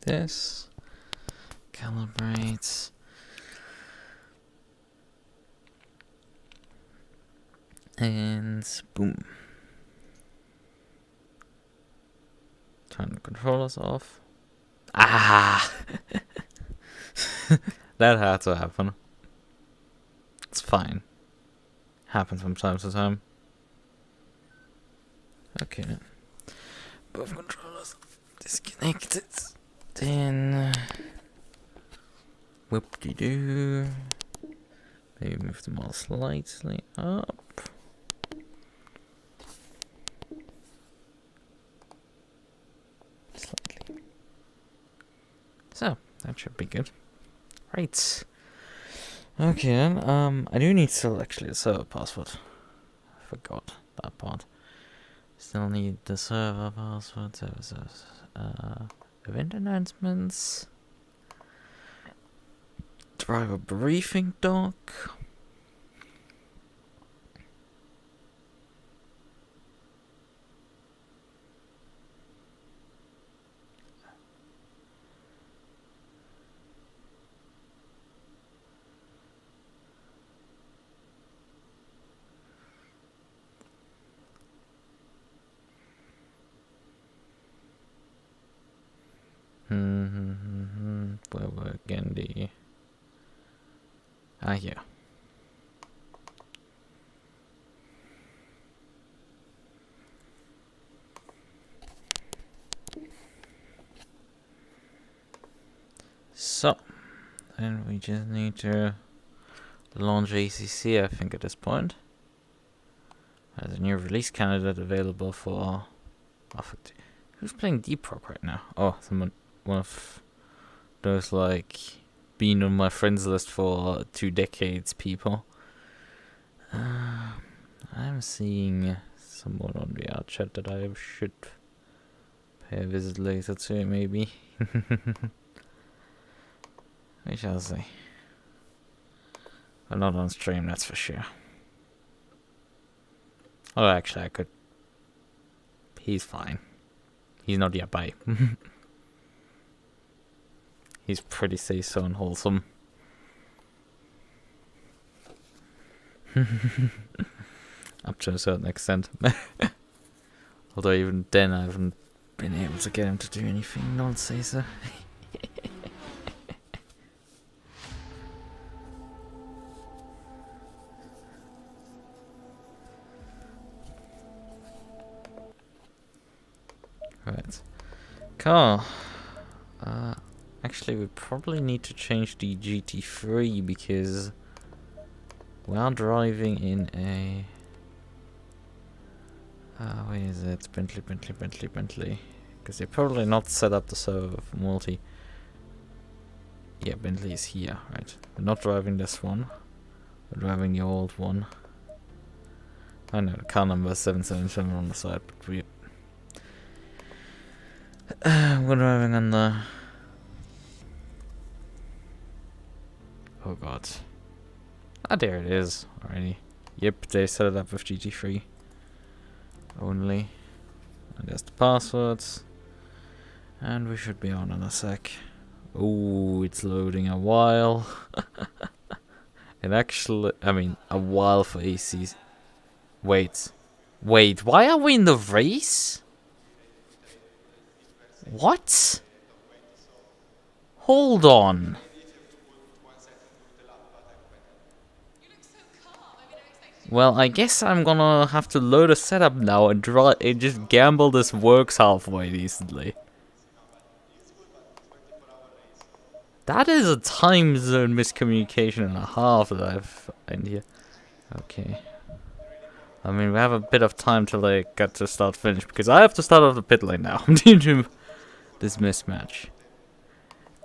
this. Calibrate. And boom. Turn the controllers off. Ah! That had to happen. It's fine. Happens from time to time. Okay. Both controllers disconnected. Then whoop-de-doo. Maybe move them all slightly up. Slightly. So that should be good. Right. Okay then. I do need still actually a server password. I forgot that part. Still need the server password. Services. Event announcements. Driver briefing doc. Where were again the... Ah, yeah. So, then we just need to launch ACC, I think, at this point. There's a new release candidate available for... Who's playing Deep Rock right now? Oh, someone, one of those, like, being on my friends list for 2 decades people. I'm seeing someone on the art chat that I should pay a visit later to, maybe. We shall see. But not on stream, that's for sure. Oh, actually, I could. He's fine. He's not yet by. He's pretty safe, so unwholesome. Up to a certain extent. Although even then I haven't been able to get him to do anything non-say-so. Right. Car. Actually, we probably need to change the GT3 because we are driving in a... where is it? Bentley. Because they're probably not set up the server for multi. Yeah, Bentley is here, right? We're not driving this one. We're driving the old one. I know the car number is 777 on the side, but we're driving on the... Oh god. Ah, there it is already. Yep, they set it up with GT3 only. And there's the passwords. And we should be on in a sec. Oh, it's loading a while. It actually, I mean, a while for AC. Wait, why are we in the race? What? Hold on. Well, I guess I'm gonna have to load a setup now and just gamble this works halfway decently. That is a time zone miscommunication and a half that I've in here. Okay. I mean, we have a bit of time to like get to start finish because I have to start off the pit lane now due to this mismatch.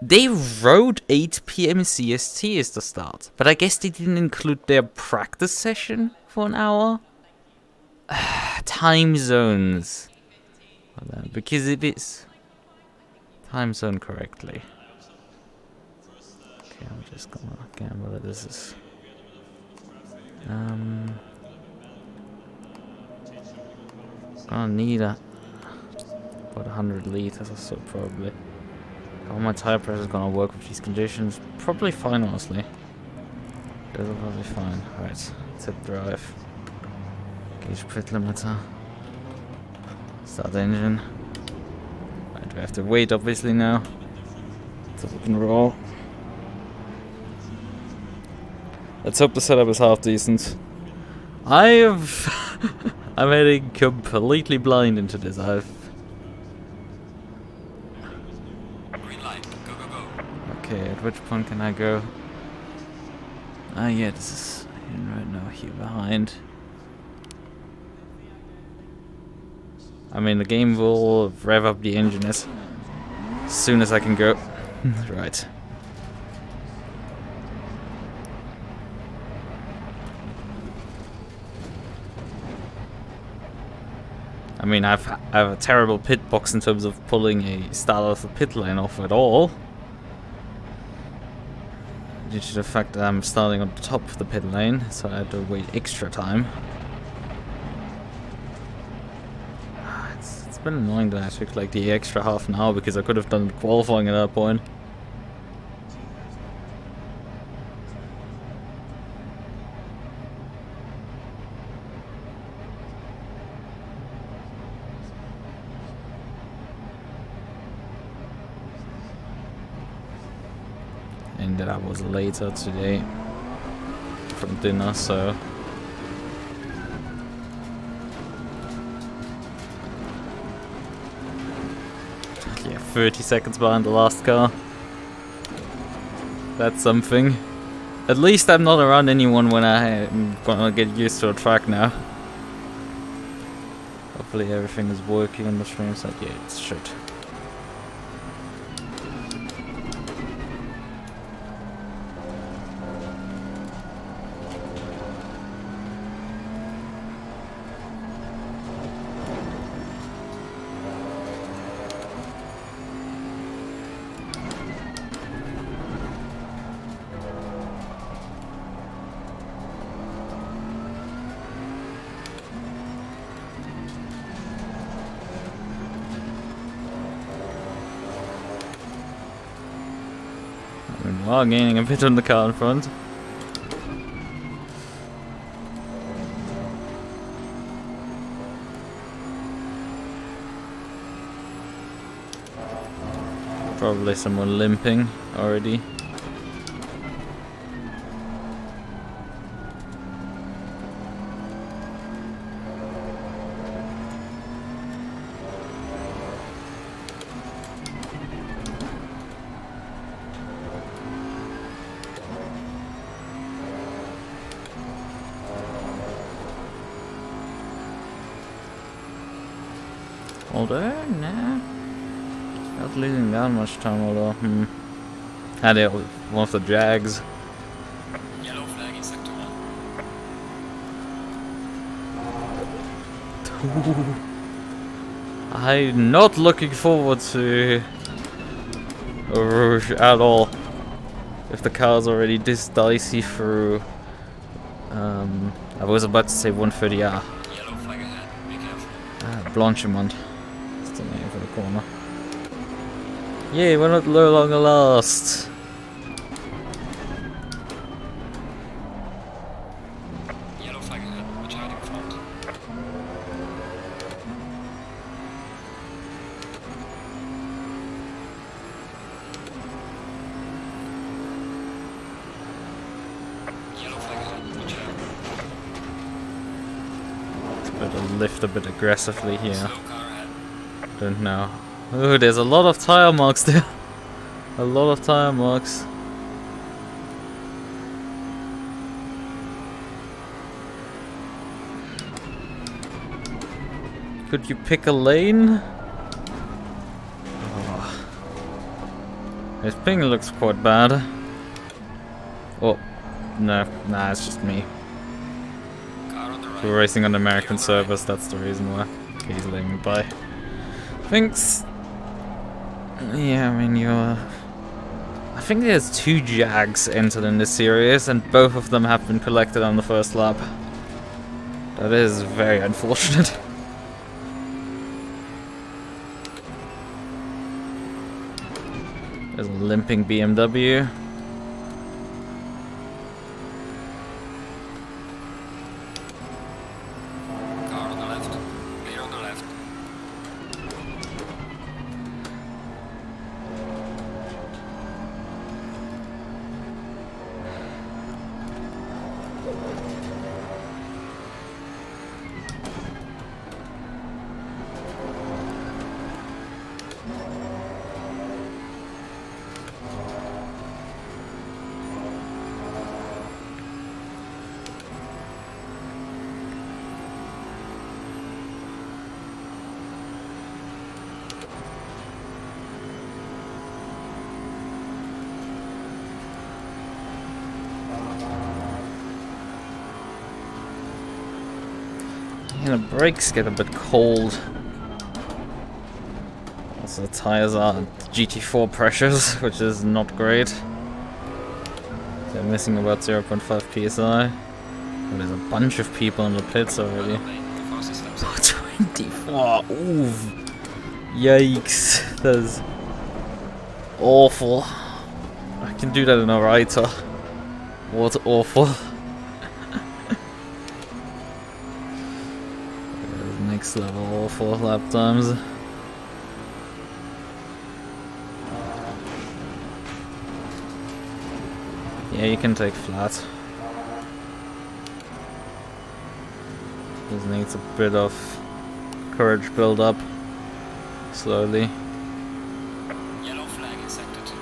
They wrote 8 PM CST is the start, but I guess they didn't include their practice session for an hour. Time zones. Because if it's time zone correctly. Okay, I'm just gonna gamble that this is. Gonna need about 100 liters or so probably. How my tire pressure is gonna work with these conditions? Probably fine, honestly. That'll probably fine. Right, let's hit drive. Gauge pit limiter. Start the engine. Right, we have to wait obviously now. So we can roll. Let's hope the setup is half decent. I'm heading completely blind into this. Green light. Go, go, go. Okay, at which point can I go? Ah, yeah, this is right now here behind. I mean, the game will rev up the engine as soon as I can go. Right. I mean, I have a terrible pit box in terms of pulling a start of the pit lane off at all. Due to the fact that I'm starting on the top of the pit lane, so I have to wait extra time. It's been annoying that I took like the extra half an hour because I could have done qualifying at that point. And that I was later today from dinner, so yeah, 30 seconds behind the last car. That's something. At least I'm not around anyone when I'm gonna get used to a track now. Hopefully everything is working on the stream side. Yeah, it should. While gaining a bit on the car in front. Probably someone limping already. Although, nah, not losing that much time. Although, had it with one of the Jags. Yellow flag in sector 1. I'm not looking forward to a Rouge at all. If the car's already this dicey through, I was about to say 130R. Yellow flag ahead. Be careful. Blanchiment. That's the name for the corner. Yay, we're not no longer lost. Yellow flag ahead. Watch out in front. Yellow flag ahead. Watch out. Better lift a bit aggressively here. Slow car ahead. Don't know. Oh, there's a lot of tire marks there. A lot of tire marks. Could you pick a lane? Oh. This ping looks quite bad. Oh, no, nah, it's just me. Car on the right. We're racing on American Clear on the servers, that's the reason why. Okay, he's letting me by. Thanks. Yeah, I mean, I think there's 2 Jags entered in this series, and both of them have been collected on the first lap. That is very unfortunate. There's a limping BMW. Car on the left. Clear on the left. Yeah, the brakes get a bit cold. Also, the tires are GT4 pressures, which is not great. They're missing about 0.5 psi. Oh, there's a bunch of people in the pits already. The fastest laps. 24! Oof! Yikes! That is awful. I can do that in a writer. What awful. Next level awful lap times. Yeah, you can take flat. This needs a bit of courage build up slowly. Yellow flag is sector 2.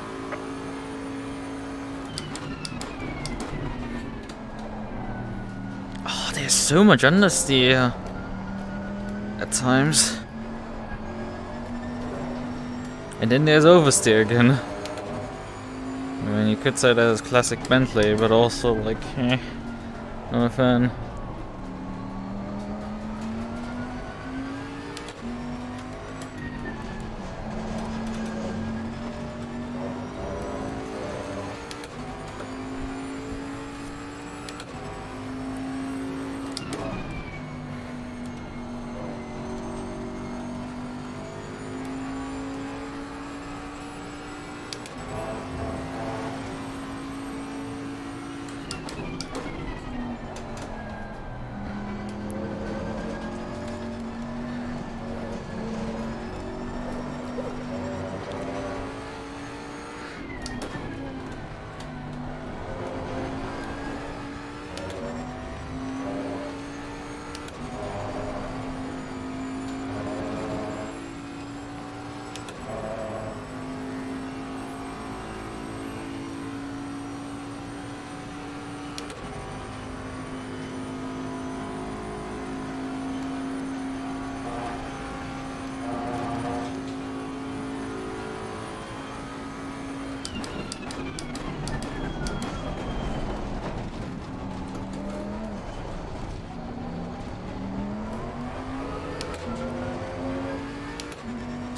Oh, there's so much understeer at times. And then there's oversteer again. I mean, you could say that is classic Bentley, but also like, not a fan.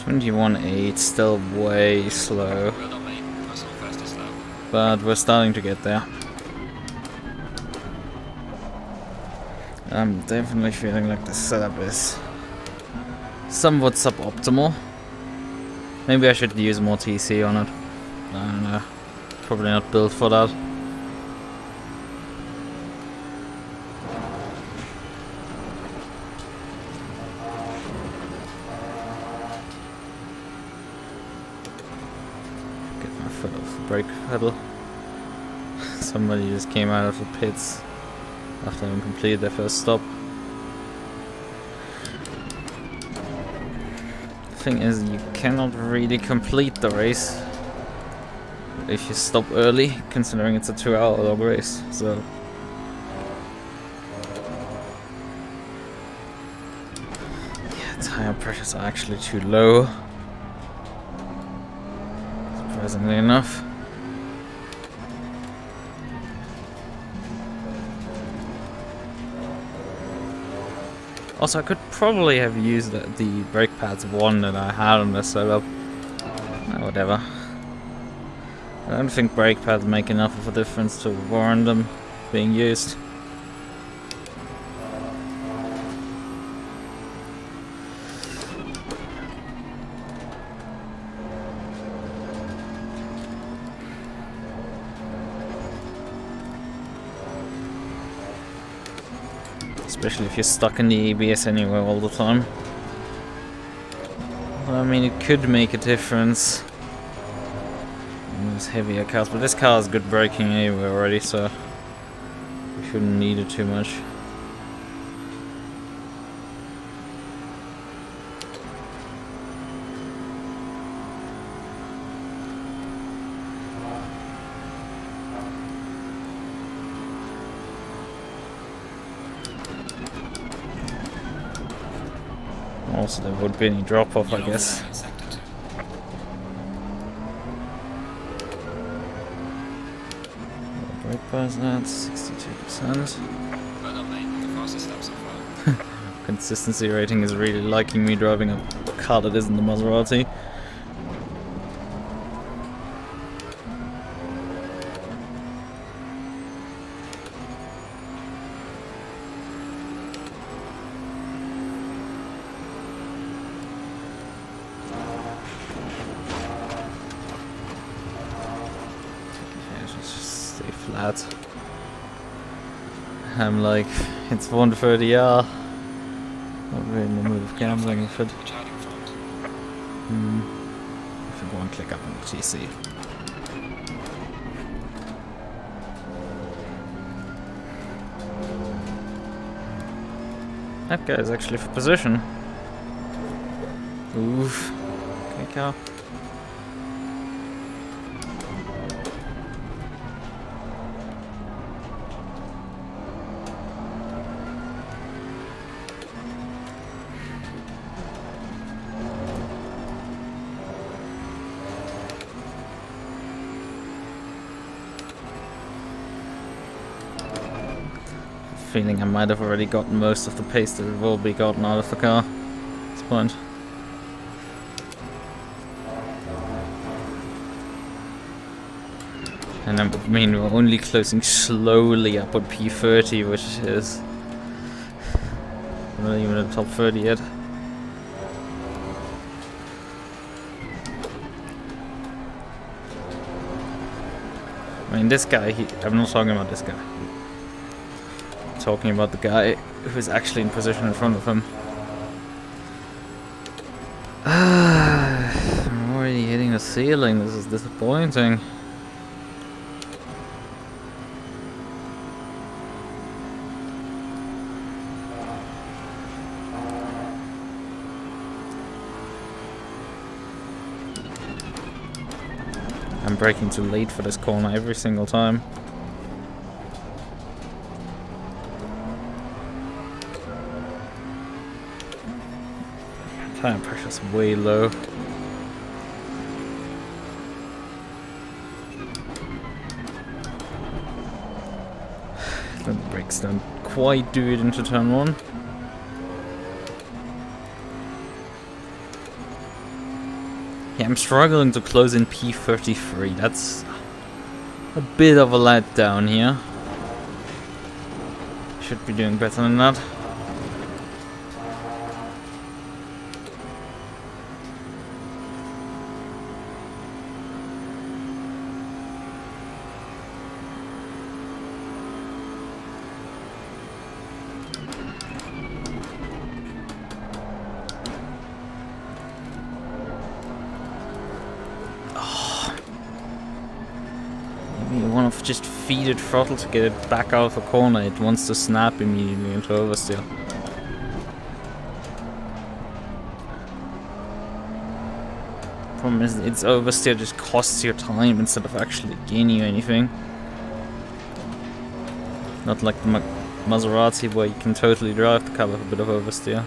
.21.8, still way slow, Well done, mate. Personal fastest lap. but we're starting to get there. I'm definitely feeling like the setup is somewhat suboptimal. Maybe I should use more TC on it. I don't know. Probably not built for that. Get my foot off the brake pedal. Somebody just came out of the pits after having completed their first stop. The thing is, you cannot really complete the race if you stop early, considering it's a 2-hour long race, so... yeah, tire pressures are actually too low, surprisingly enough. Also, I could probably have used the brake pads 1 that I had on the setup. Whatever. I don't think brake pads make enough of a difference to warrant them being used. Especially if you're stuck in the ABS anywhere all the time. Well, I mean, it could make a difference in those heavier cars, but this car has good braking anyway already, so we shouldn't need it too much. Also, there would be any drop-off, I guess. Flag in sector 2. Brake bars at 62%. Well done, mate. The fastest lap so far. Consistency rating is really liking me driving a car that isn't the Maserati. Flat. I'm like, it's 130R. Not really in the mood of gambling if it. Charging front. If I go and click up on the TC. That guy is actually for position. Oof. Okay, car. Feeling I might have already gotten most of the pace that will be gotten out of the car at this point. And I mean, we're only closing slowly up on P30, which is not even in the top 30 yet. I mean, this guy, I'm not talking about this guy. Talking about the guy who's actually in position in front of him. I'm already hitting the ceiling. This is disappointing. I'm braking too late for this corner every single time. Tire pressure's way low. The brakes don't quite do it into turn 1. Yeah, I'm struggling to close in P33. That's a bit of a letdown here. Should be doing better than that. Just feed it throttle to get it back out of the corner. It wants to snap immediately into oversteer. Problem is, its oversteer just costs you time instead of actually gaining you anything. Not like the Maserati where you can totally drive the car with a bit of oversteer.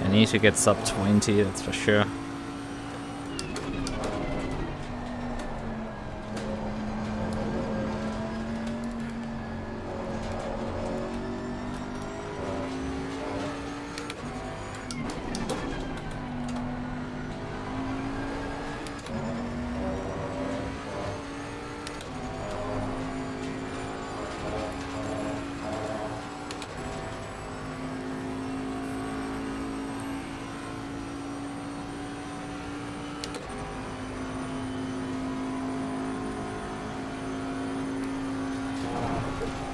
I need to get sub 20, that's for sure.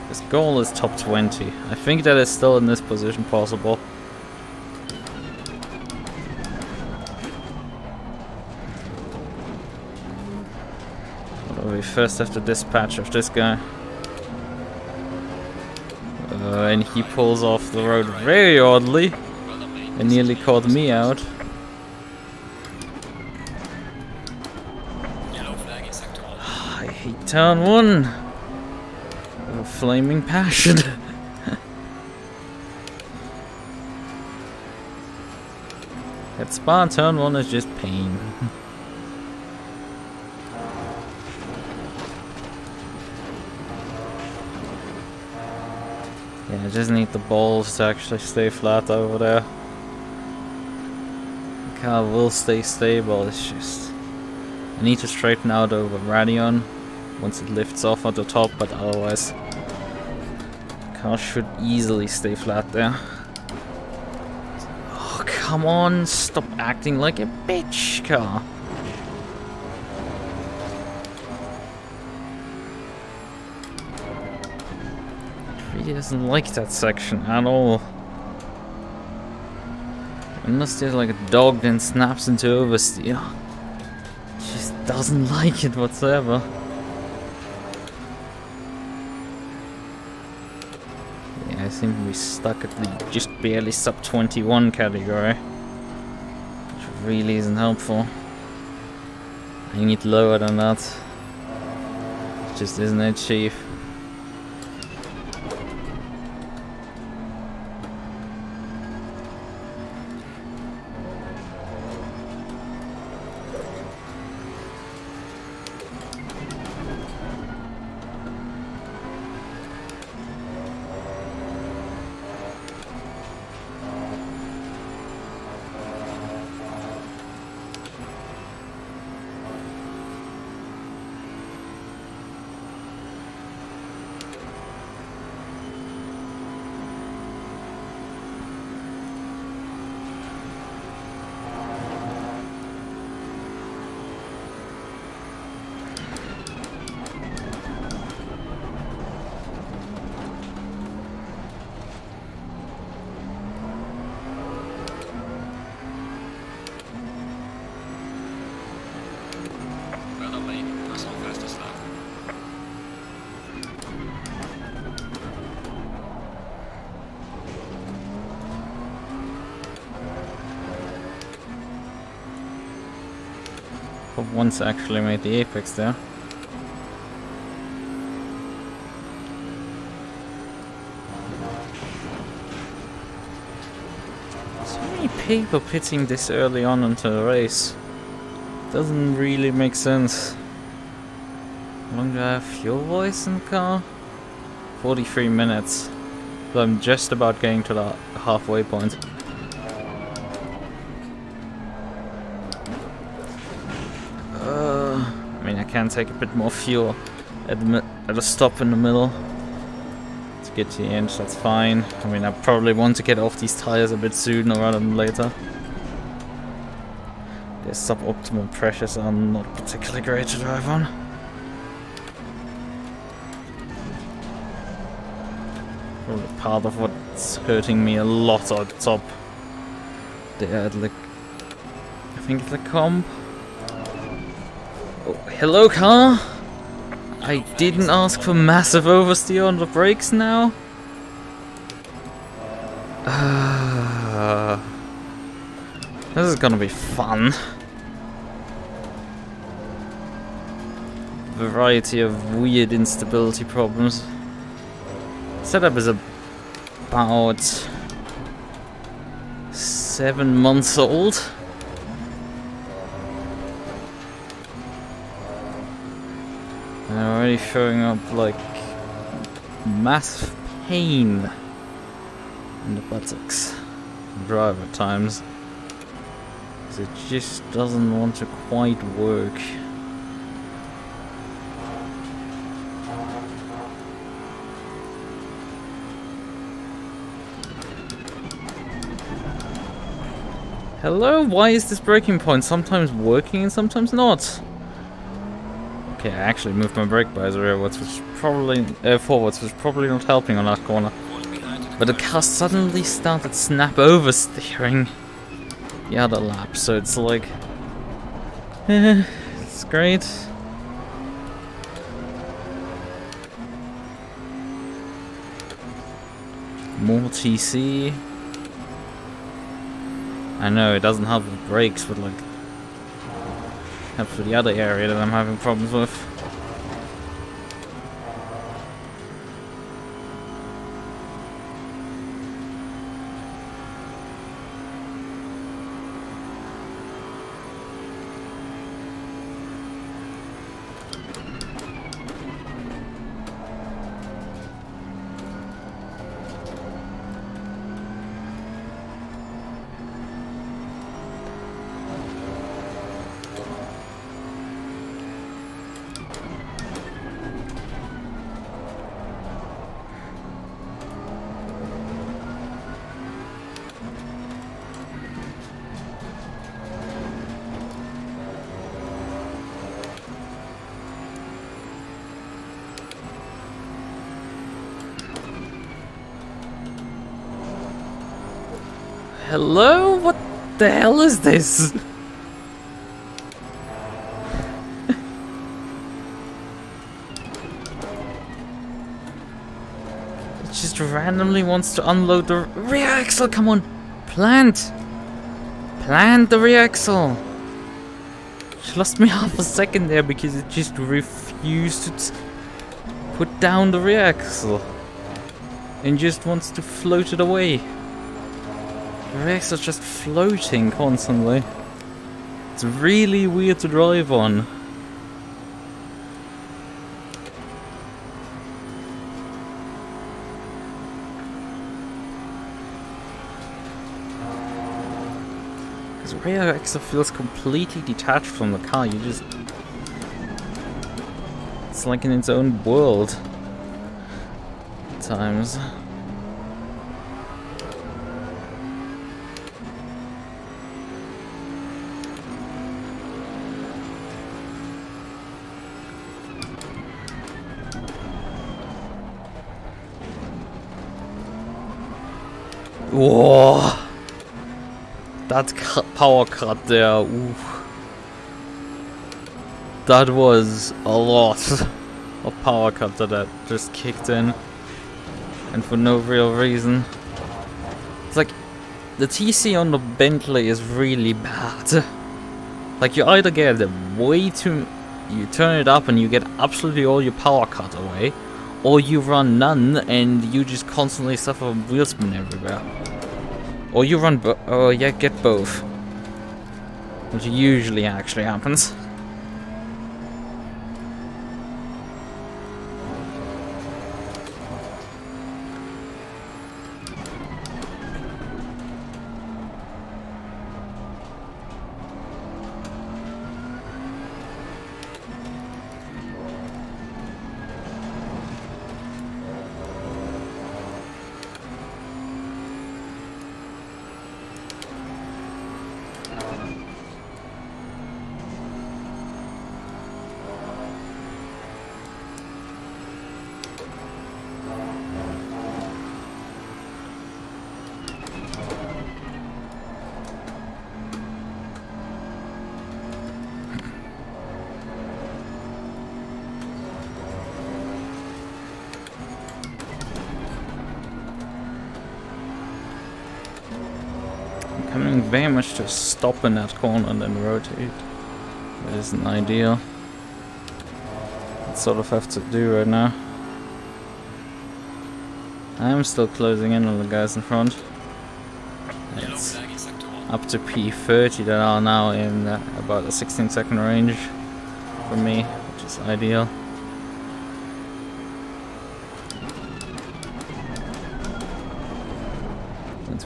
His goal is top 20. I think that is still in this position possible. Although we first have to dispatch of this guy. And he pulls off the road very oddly and nearly caught me out. I hate turn 1 with a flaming passion. That spa turn 1 is just pain. Yeah, I just need the balls to actually stay flat over there. The car will stay stable, it's just... I need to straighten out over Radeon once it lifts off at the top, but otherwise... the car should easily stay flat there. Oh, come on, stop acting like a bitch, car. He doesn't like that section at all. Unless there's like a dog then snaps into oversteer. Just doesn't like it whatsoever. Yeah, I think we're stuck at the just barely sub 21 category. Which really isn't helpful. I need lower than that. It just isn't achieved. Once actually made the apex there. So many people pitting this early on into the race. Doesn't really make sense. How long do I have fuel voice in the car? 43 minutes. So I'm just about getting to the halfway point. I can take a bit more fuel at a stop in the middle to get to the end, that's fine. I mean, I probably want to get off these tires a bit sooner rather than later. The suboptimal pressures are not particularly great to drive on. Probably part of what's hurting me a lot at the top. There at like, I think it's the comp. Oh, hello car! I didn't ask for massive oversteer on the brakes now. This is gonna be fun. Variety of weird instability problems. Setup is about 7 months old. And I'm already showing up like massive pain in the buttocks and drive at times. So it just doesn't want to quite work. Hello? Why is this braking point sometimes working and sometimes not? Okay, I actually moved my brake bias rearwards, which probably forwards, which probably not helping on that corner. But the car suddenly started snap oversteering the other lap, so it's like, it's great. More TC. I know it doesn't help with brakes, but like, helps with the other area that I'm having problems with. Hello? What the hell is this? It just randomly wants to unload the rear axle. Come on. Plant the rear axle. She lost me half a second there because it just refused to put down the rear axle. And just wants to float it away. The rear axle is just floating constantly. It's really weird to drive on. Because the rear axle feels completely detached from the car. You just... It's like in its own world. At times. Whoa! That power cut there, ooh. That was a lot of power cut that just kicked in. And for no real reason. It's like, the TC on the Bentley is really bad. Like, you either get way too... You turn it up and you get absolutely all your power cut away. Or you run none and you just constantly suffer wheel spin everywhere. Or you run get both. Which usually actually happens. Coming very much to a stop in that corner and then rotate. That isn't ideal. That's sort of have to do right now. I am still closing in on the guys in front. It's up to P30 that are now in about a 16-second range for me, which is ideal.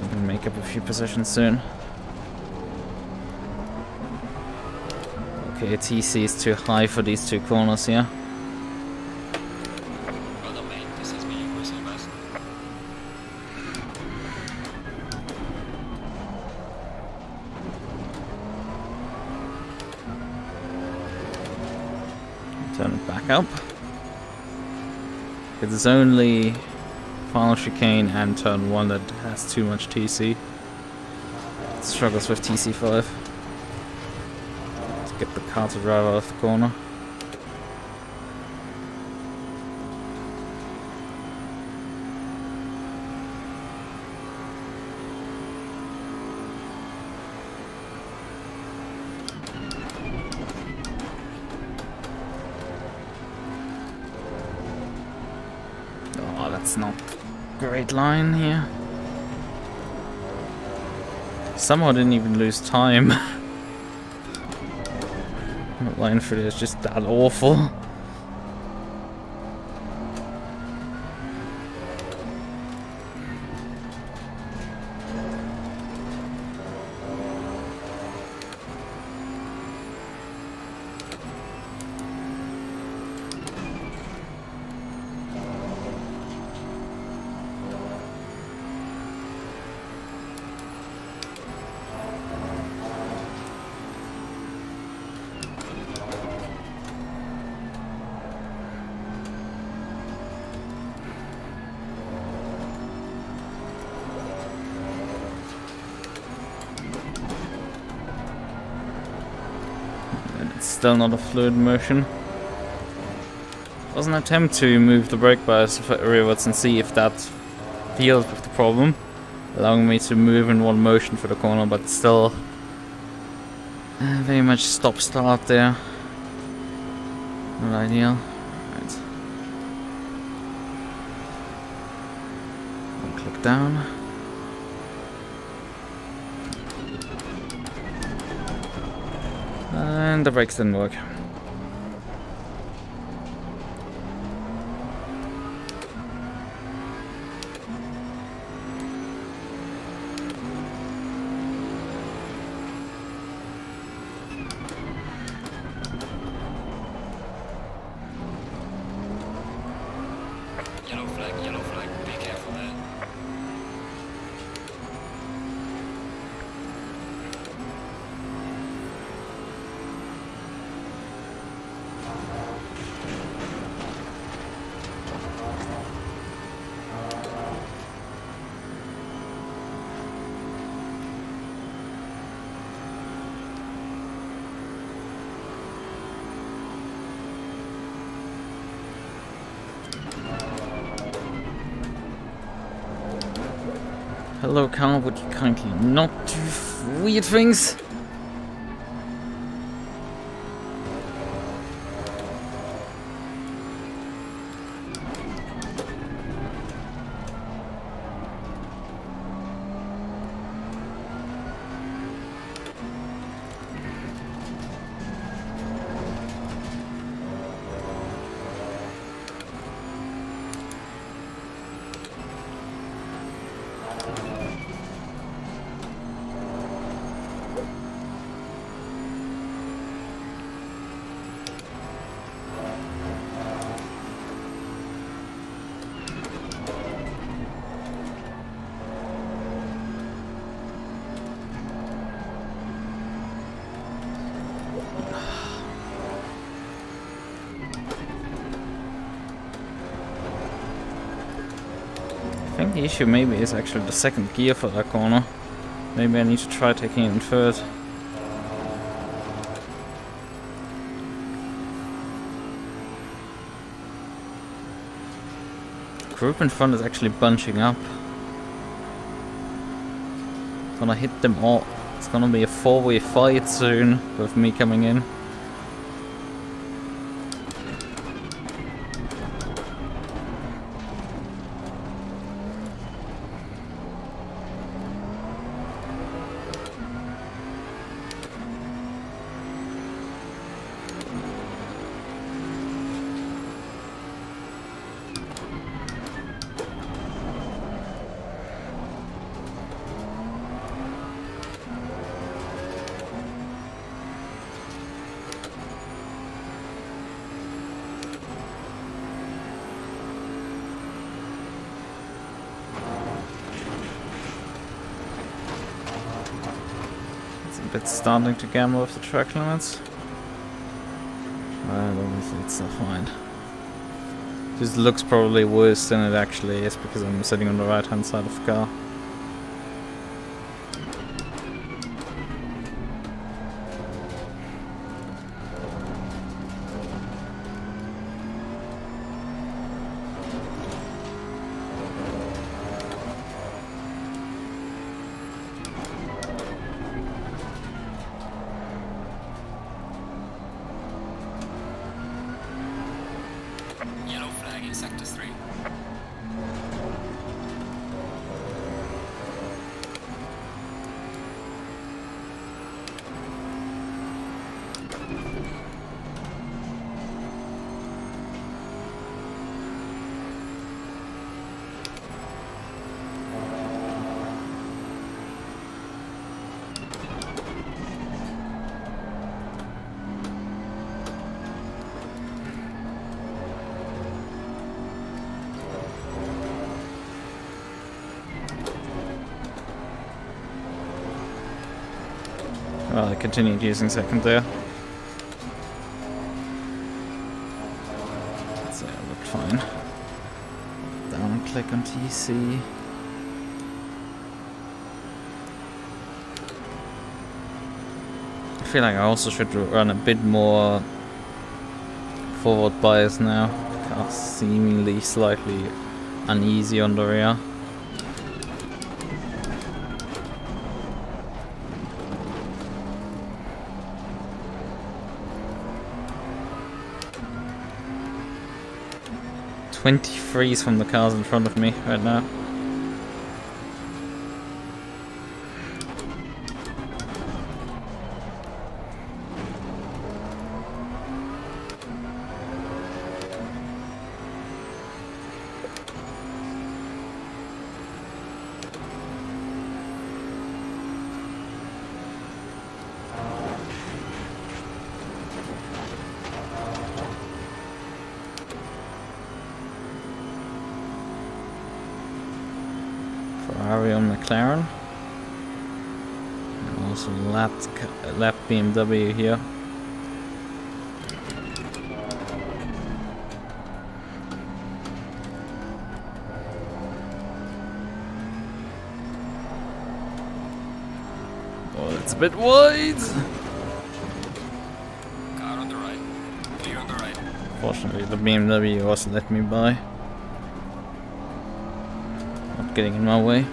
We can make up a few positions soon. Okay, TC is too high for these two corners here. Turn it back up. It's only final chicane and turn 1 that has too much TC. It struggles with TC5. Let's get the car to drive out of the corner. Oh, that's not a great line here. Somehow didn't even lose time. That line for it is just that awful. Still not a fluid motion. It was an attempt to move the brake bias rewards and see if that deals with the problem, allowing me to move in one motion for the corner, but still very much stop-start there. Not ideal. Right. One click down. And the brakes didn't work. Yellow flag, be careful there. Hello, car, would you kindly not do weird things? I think the issue maybe is actually the second gear for that corner. Maybe I need to try taking it in third. The group in front is actually bunching up. Gonna hit them all. It's gonna be a four-way fight soon with me coming in. It's starting to gamble with the track limits. I don't Honestly, it's so fine. This looks probably worse than it actually is because I'm sitting on the right hand side of the car. Yellow flag in sector 3. Well, I continued using second there. Let's say it looked fine. Down click on TC. I feel like I also should run a bit more forward bias now. Car's seemingly slightly uneasy on the rear. .23s from the cars in front of me right now. Ferrari on McLaren. And also lapped BMW here. Oh, it's a bit wide! Car on the right. Clear on the right. Fortunately, the BMW also let me by. Not getting in my way.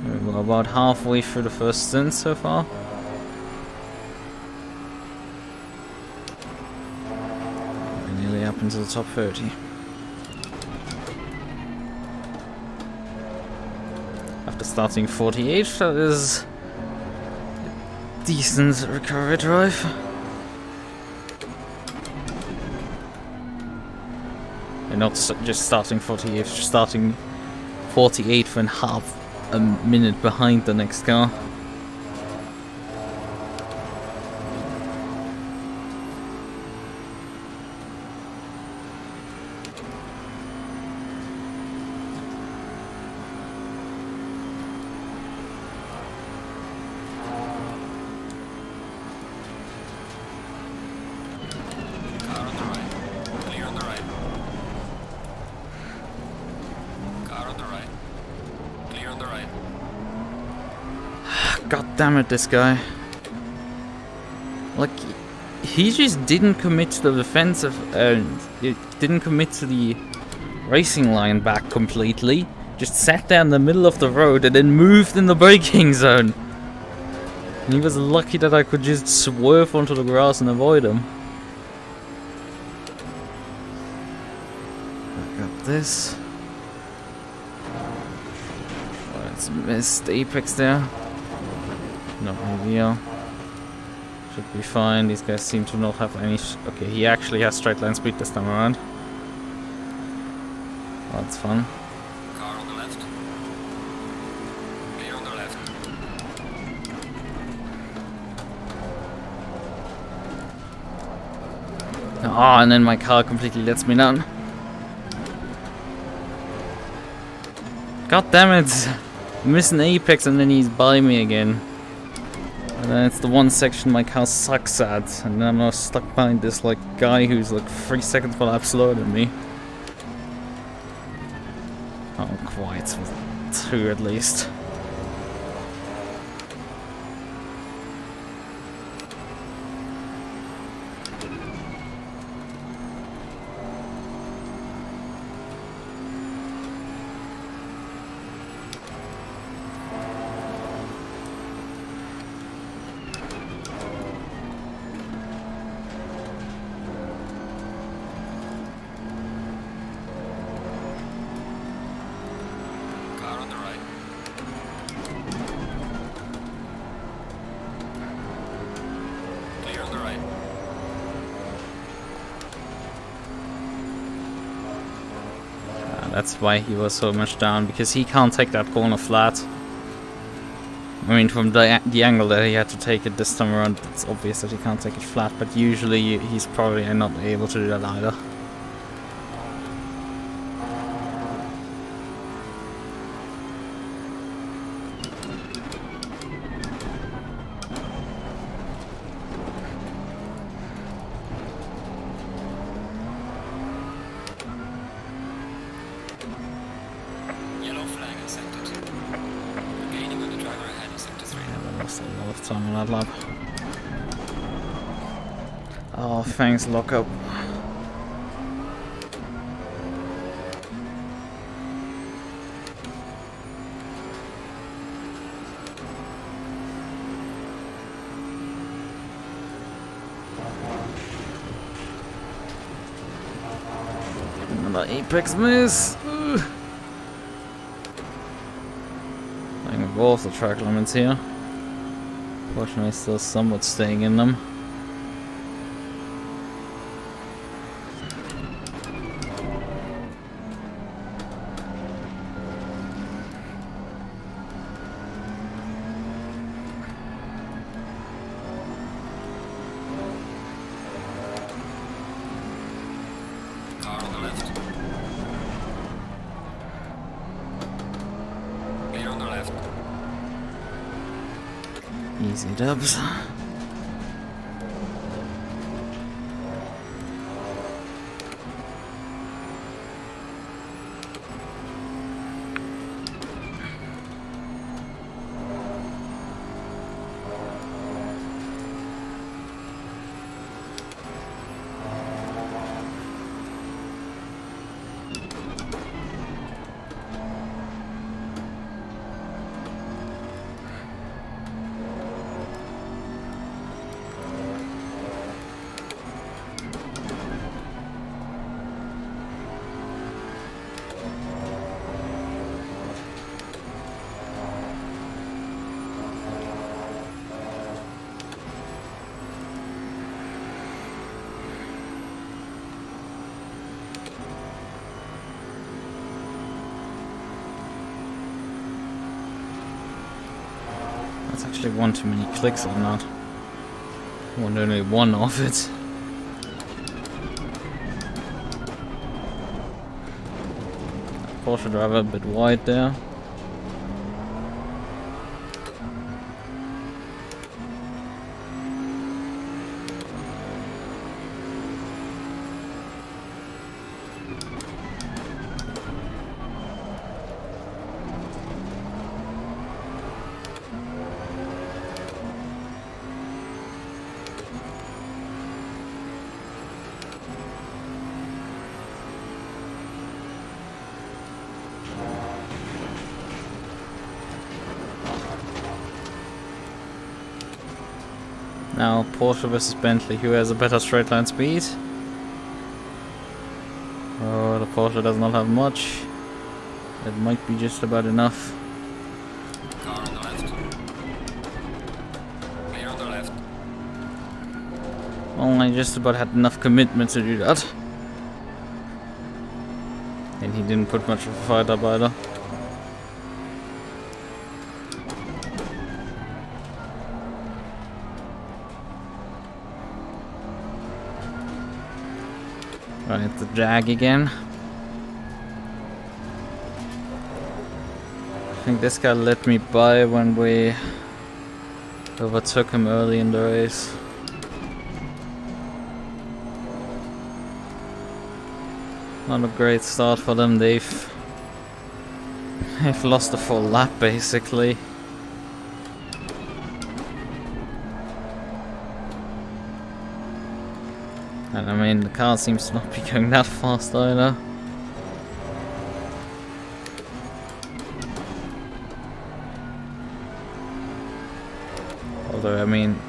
We're about halfway through the first stint so far. We're nearly up into the top 30. After starting 48th, that is a decent recovery drive. And not just starting 48th, starting 48th and half a minute behind the next car. Car on the right. Clear on the right. Car on the right. Clear on the right. God damn it, this guy. Like, he just didn't commit to the defensive, he didn't commit to the racing line back completely. Just sat there in the middle of the road and then moved in the braking zone. And he was lucky that I could just swerve onto the grass and avoid him. I got this. Oh, it's missed apex there. Not ideal. Should be fine. These guys seem to not have any. Okay, he actually has straight line speed this time around. Oh, that's fun. Car on the left. Clear on the left. Oh, and then my car completely lets me down. God damn it! I'm missing apex and then he's by me again. And then it's the one section my car sucks at. And then I'm now stuck behind this like guy who's like 3 seconds more lap slower than me. Oh, quite. 2 at least. Car on the right. Clear on the right. That's why he was so much down, because he can't take that corner flat. I mean, from the angle that he had to take it this time around, it's obvious that he can't take it flat, but usually he's probably not able to do that either. Yellow flag in sector 2. Gaining on the driver ahead in sector 3. Yeah, I lost a lot of time on that lap. Oh, thanks, lockup. Another apex miss. Ugh. I can both the track limits here. Fortunately, still somewhat staying in them. Car on the left. Clear on the left. Easy dubs. That's actually one too many clicks on that. I want only one of it. Porsche driver a bit wide there. Now Porsche versus Bentley, who has a better straight line speed? Oh, the Porsche does not have much. It might be just about enough. Car on the left. Clear on the left. Well, I just about had enough commitment to do that. And he didn't put much of a fight up either. Right, the Jag again. think this guy let me by when we overtook him early in the race. Not a great start for them. They've lost a full lap basically. And I mean, the car seems to not be going that fast either. Although, I mean,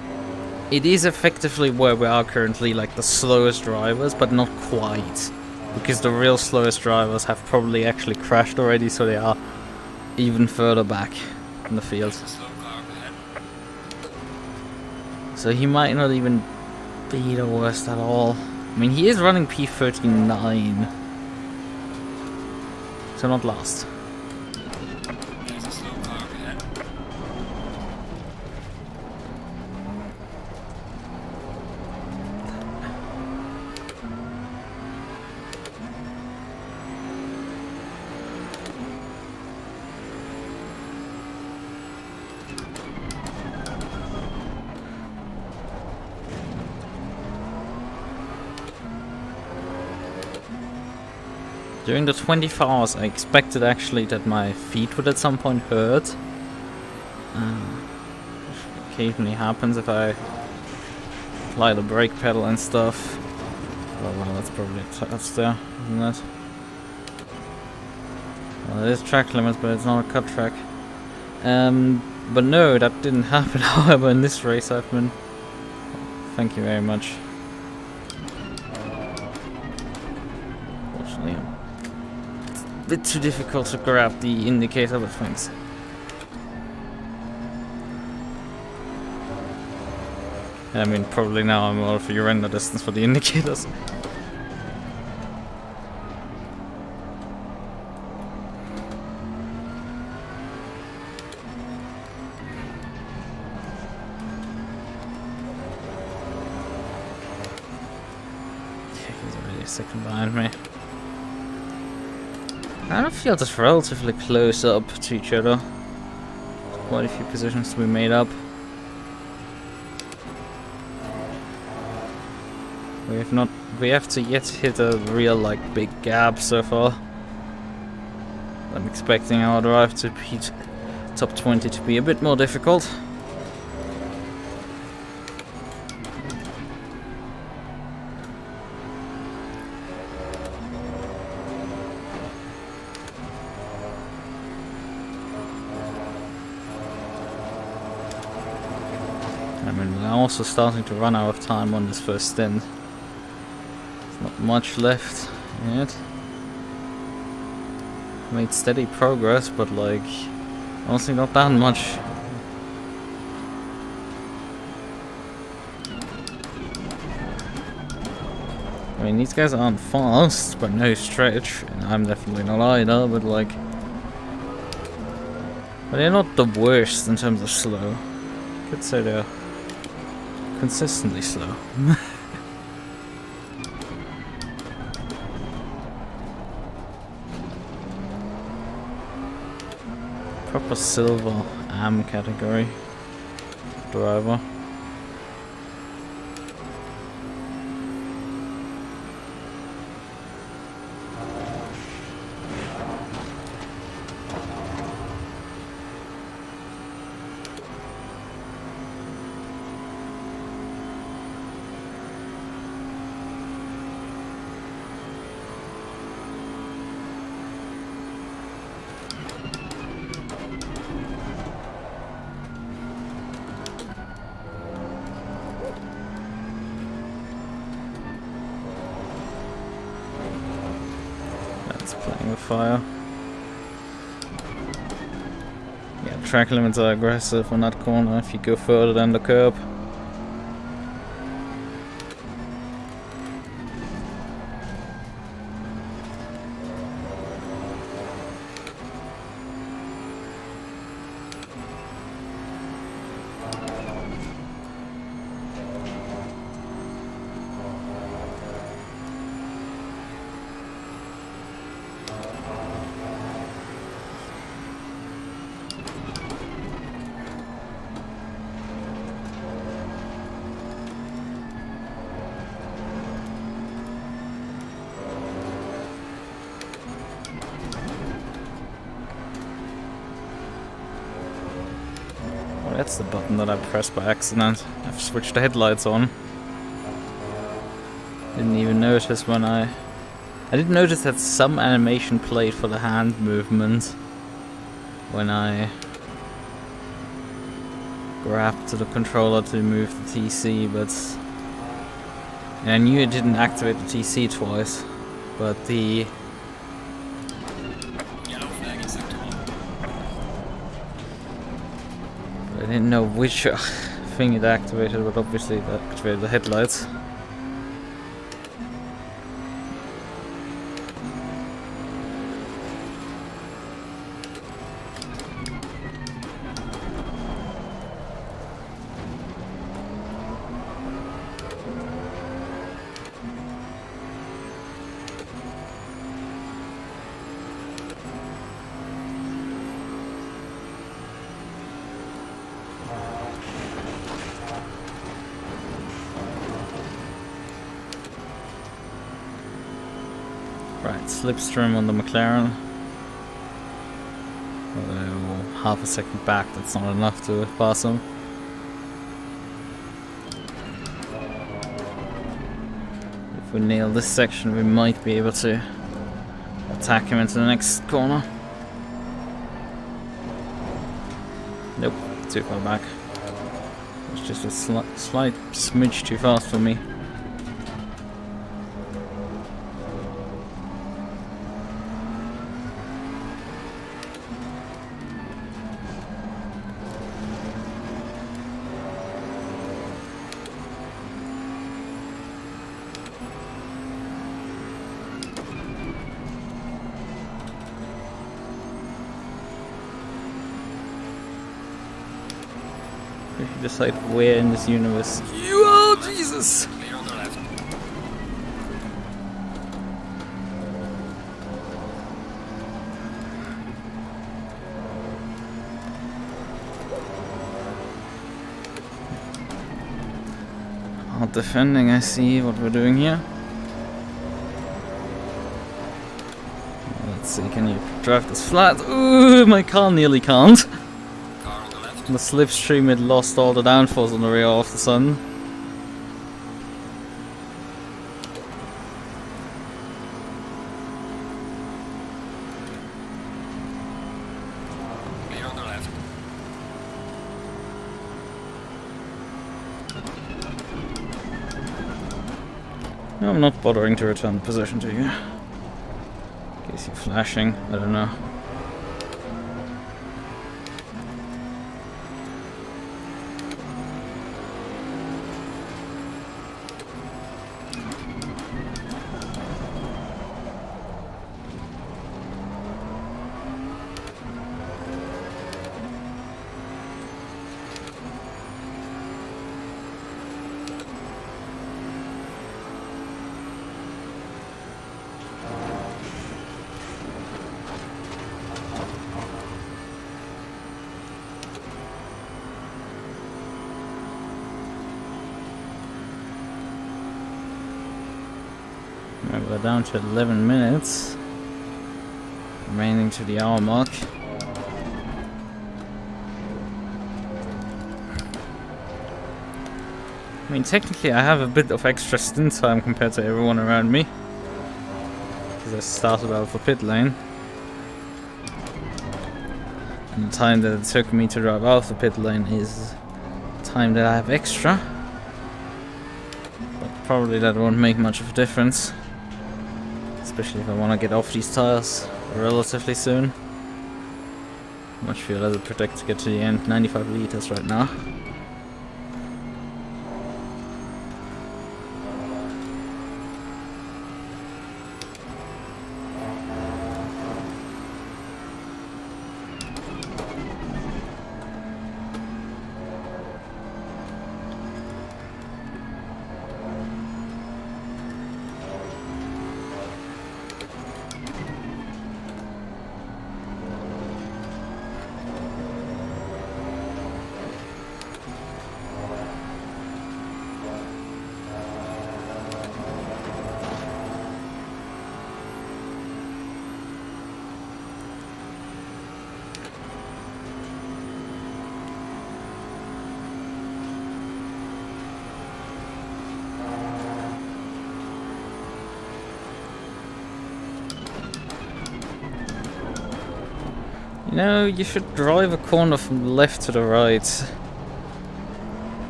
it is effectively where we are currently, like the slowest drivers, but not quite. Because the real slowest drivers have probably actually crashed already, so they are even further back in the field. So he might not even be the worst at all. I mean, he is running P39, so not last. During the 24 hours, I expected actually that my feet would at some point hurt. Which occasionally happens if I apply the brake pedal and stuff. Oh well, that's probably that's there, isn't it? Well, it is track limits, but it's not a cut track. But no, that didn't happen. However, in this race, I've been. Thank you very much. Fortunately, a bit too difficult to grab the indicator with things. I mean, probably now I'm all for your render distance for the indicators. He's already a second behind me. I don't feel just relatively close up to each other. Quite a few positions to be made up. We have to yet hit a real like big gap so far. I'm expecting our drive to be top 20 to be a bit more difficult. I mean, we're also starting to run out of time on this first stint. Not much left yet. Made steady progress, but like honestly not that much. I mean, these guys aren't fast, but no stretch, and I'm definitely not either, but like, but they're not the worst in terms of slow. Could say they're consistently slow. Proper silver AM category driver. Playing with fire. Yeah, track limits are aggressive on that corner if you go further than the curb. That's the button that I pressed by accident. I've switched the headlights on. Didn't even notice when I didn't notice that some animation played for the hand movement when I grabbed to the controller to move the TC, but and I knew it didn't activate the TC twice, but the Yellow flag in sector 1. I didn't know which thing it activated, but obviously it activated the headlights. Right, slipstream on the McLaren. Although half a second back, that's not enough to pass him. If we nail this section, we might be able to attack him into the next corner. Nope, too far back. It's just a slight smidge too fast for me. If you decide where in this universe you are, Jesus! Clear on the left. Hard defending, I see what we're doing here. Let's see, can you drive this flat? Ooh, my car nearly can't. Car on the left. The slipstream had lost all the downforce on the rear of the sun. Clear on the left. No, I'm not bothering to return the position to you. In case you're flashing, I don't know. We're down to 11 minutes, remaining to the hour mark. I mean, technically I have a bit of extra stint time compared to everyone around me, because I started out for pit lane. And the time that it took me to drive out of the pit lane is time that I have extra. But probably that won't make much of a difference. Especially if I want to get off these tires relatively soon. How much fuel does it predict to get to the end? 95 liters right now. No, you should drive a corner from the left to the right.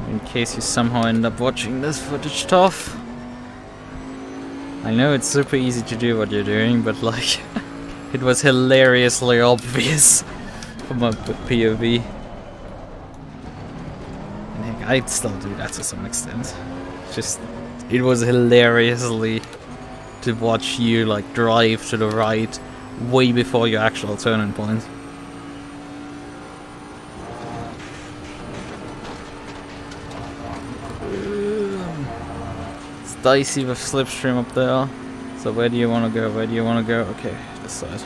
In case you somehow end up watching this footage tough. I know it's super easy to do what you're doing, but like, it was hilariously obvious from my POV. And heck, I'd still do that to some extent. Just, it was hilariously to watch you like drive to the right way before your actual turning point. It's dicey with slipstream up there. So where do you want to go? Where do you want to go? Okay, this side.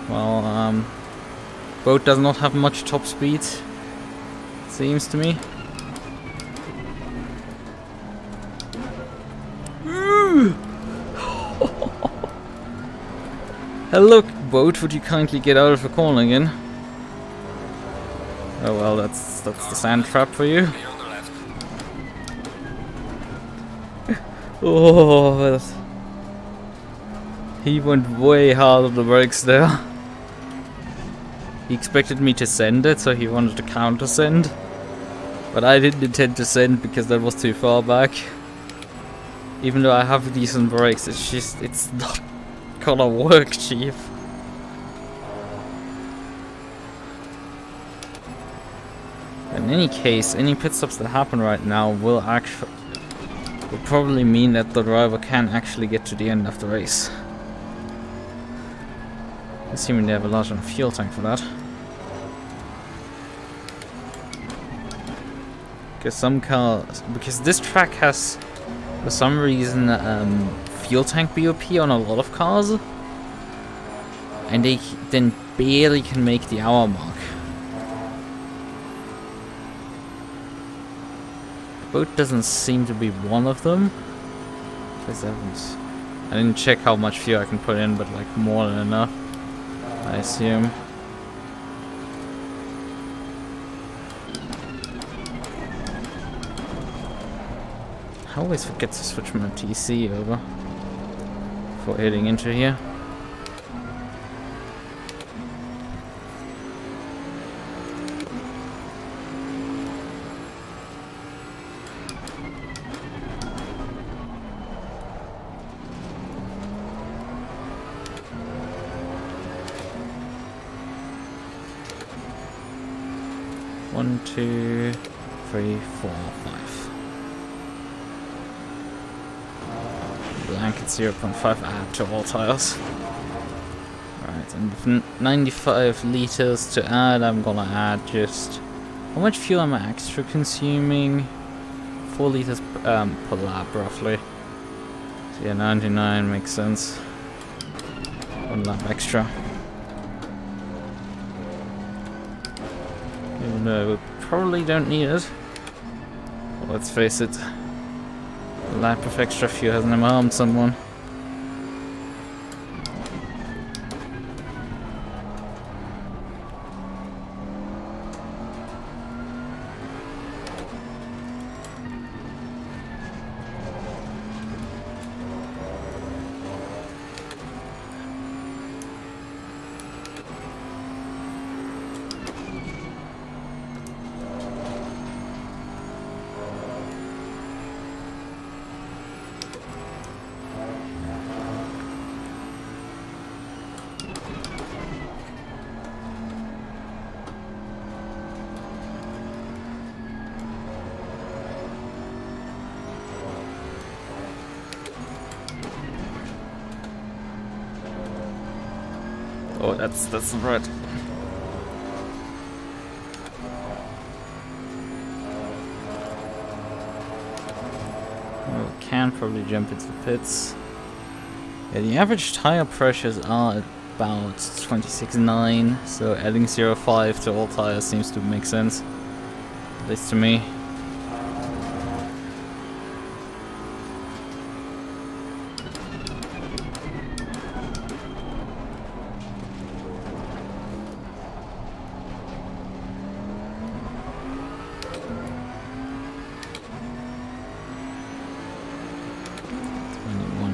Well, boat does not have much top speed, seems to me. Hello, boat, would you kindly get out of the corner again? Oh well, that's the sand trap for you. Clear on the left. Oh, well, he went way hard on the brakes there. He expected me to send it, so he wanted to counter send. But I didn't intend to send because that was too far back. Even though I have decent brakes, it's not gonna work, chief. In any case, any pit stops that happen right now will probably mean that the driver can actually get to the end of the race. Assuming they have a large enough fuel tank for that. Because this track has, for some reason, fuel tank BOP on a lot of cars, and they then barely can make the hour mark. Boat doesn't seem to be one of them. I didn't check how much fuel I can put in, but like more than enough, I assume. I always forget to switch my TC over before heading into here. One, two, three, four, five. Blanket 0.5 add to all tires. Alright, and with 95 liters to add, I'm gonna add just... How much fuel am I extra consuming? 4 liters per lap, roughly. So yeah, 99 makes sense. 1 lap extra. Even though we probably don't need it. Well, let's face it. A lap of extra fuel hasn't harmed someone. Oh, that's right. We can probably jump into the pits. Yeah, the average tire pressures are about 26.9, so adding 0.5 to all tires seems to make sense. At least to me.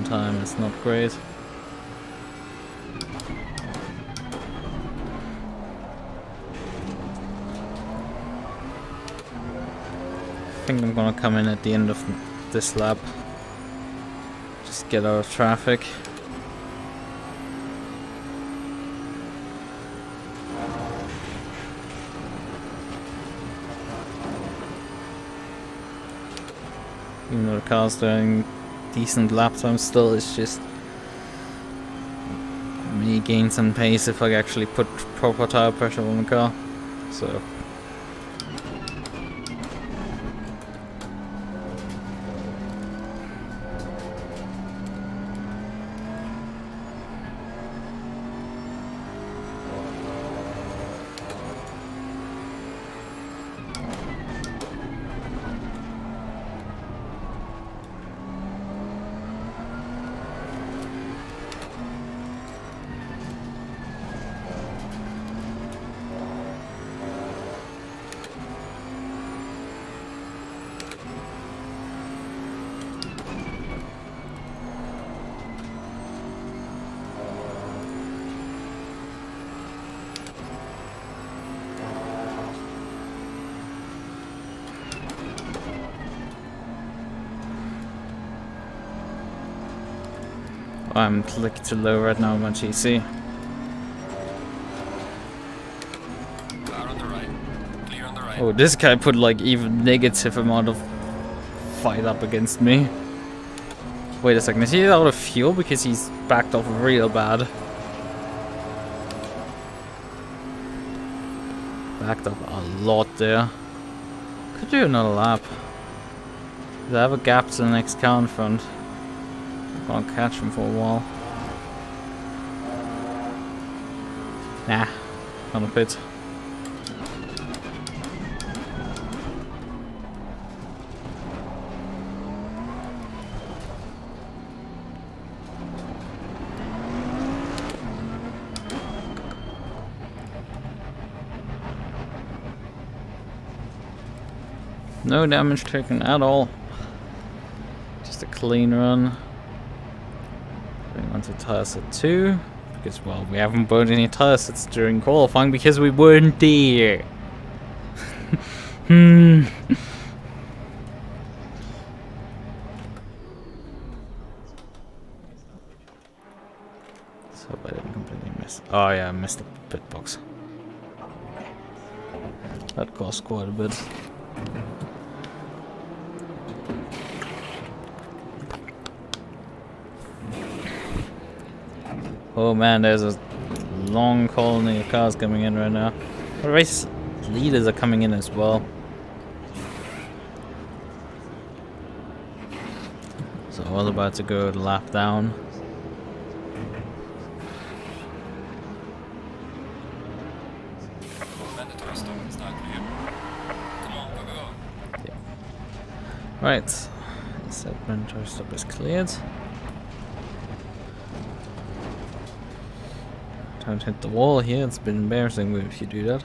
Time, it's not great. think I'm gonna come in at the end of this lap. Just get out of traffic. Even though the car's doing decent lap time still, it's just me gain some pace if I actually put proper tire pressure on the car. So I'm clicked too low right now on my GC. Car on the right. Clear on the right. Oh, this guy put like even negative amount of fight up against me. Wait a second, is he out of fuel? Because he's backed off real bad. Backed up a lot there. Could do another lap. I have a gap to the next car in front. Can't catch him for a while. Nah, on a pit. No damage taken at all. Just a clean run. Going on to tire set 2. Because, well, we haven't burned any tire sets during qualifying because we weren't there. So I didn't completely miss. Oh yeah, I missed the pit box. That cost quite a bit. Oh man, there's a long colony of cars coming in right now. The race leaders are coming in as well. So I was about to go the lap down. Mandatory stop, it's not clear. Come on, go, go, go. Yeah. Right. That mandatory stop is cleared. Don't hit the wall here, it's been embarrassing if you do that.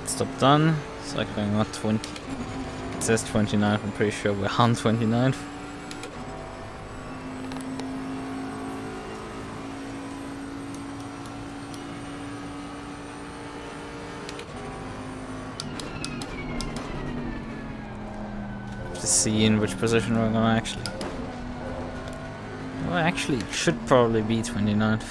Stop done. Cycling on 20. It says 29th, I'm pretty sure we're on 29th. To see in which position we're gonna actually. Well, actually, it should probably be 29th.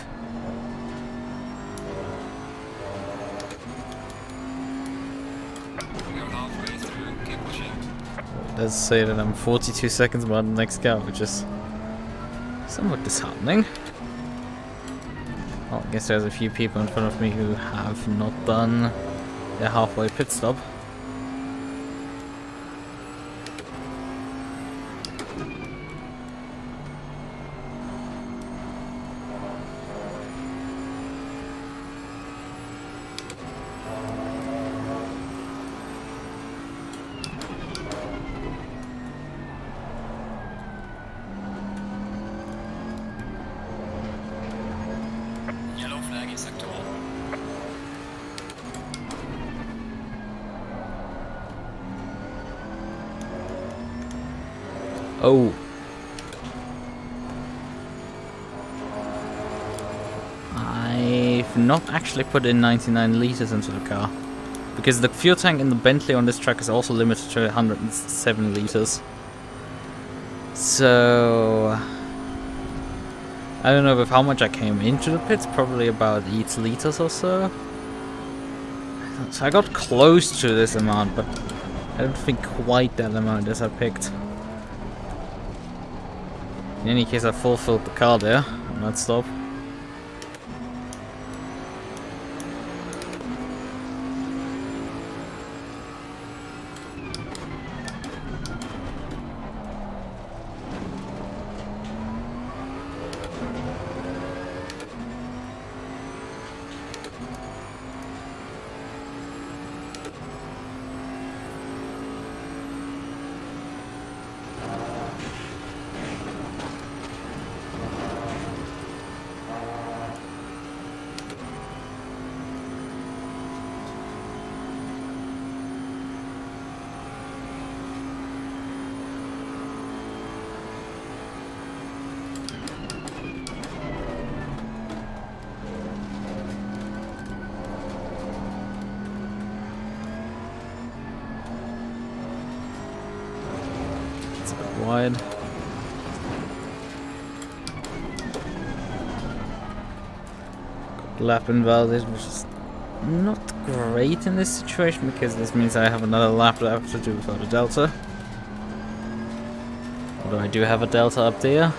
Let's say that I'm 42 seconds behind the next car, which is somewhat disheartening. Well, I guess there's a few people in front of me who have not done their halfway pit stop. Oh. I've not actually put in 99 liters into the car. Because the fuel tank in the Bentley on this track is also limited to 107 liters. So... I don't know with how much I came into the pits, probably about 8 liters or so. So I got close to this amount, but I don't think quite that amount as I picked. In any case, I fulfilled the car there on that stop. Wide. Lap invalid, which is not great in this situation because this means I have another lap that I have to do for the delta. Although I do have a delta up there.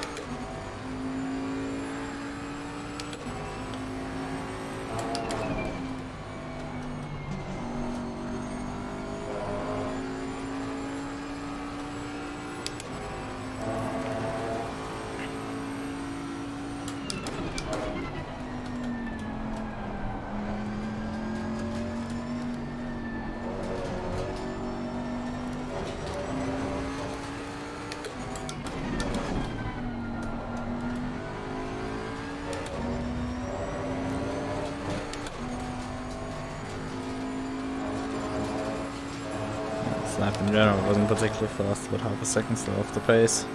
Lap in general wasn't particularly fast, but half a second still off the pace.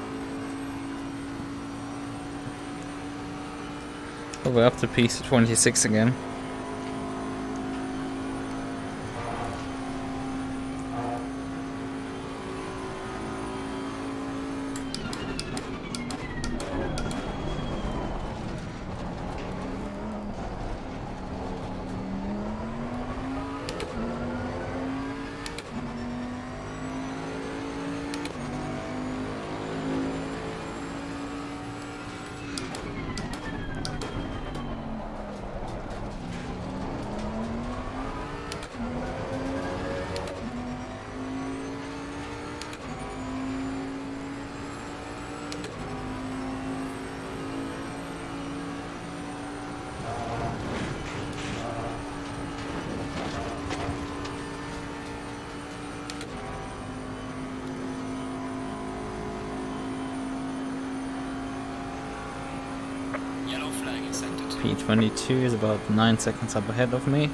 Oh, we're up to P26 again. P22 is about 9 seconds up ahead of me.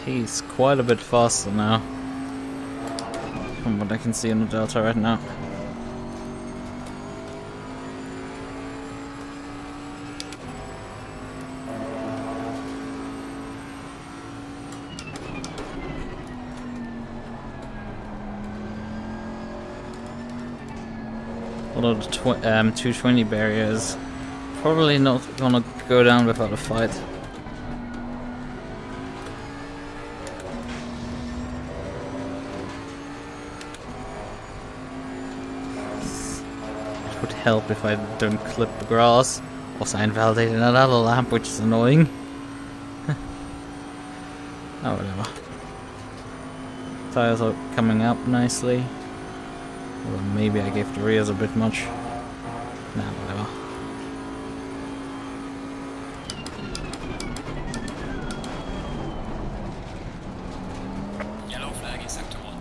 He's quite a bit faster now, from what I can see on the Delta right now. Although the 220 barrier is probably not gonna go down without a fight. Would help if I don't clip the grass. Also, I invalidated another lamp, which is annoying. Oh, whatever. Tires are coming up nicely. Well, maybe I gave the rears a bit much. Nah, whatever. Yellow flag in sector 1.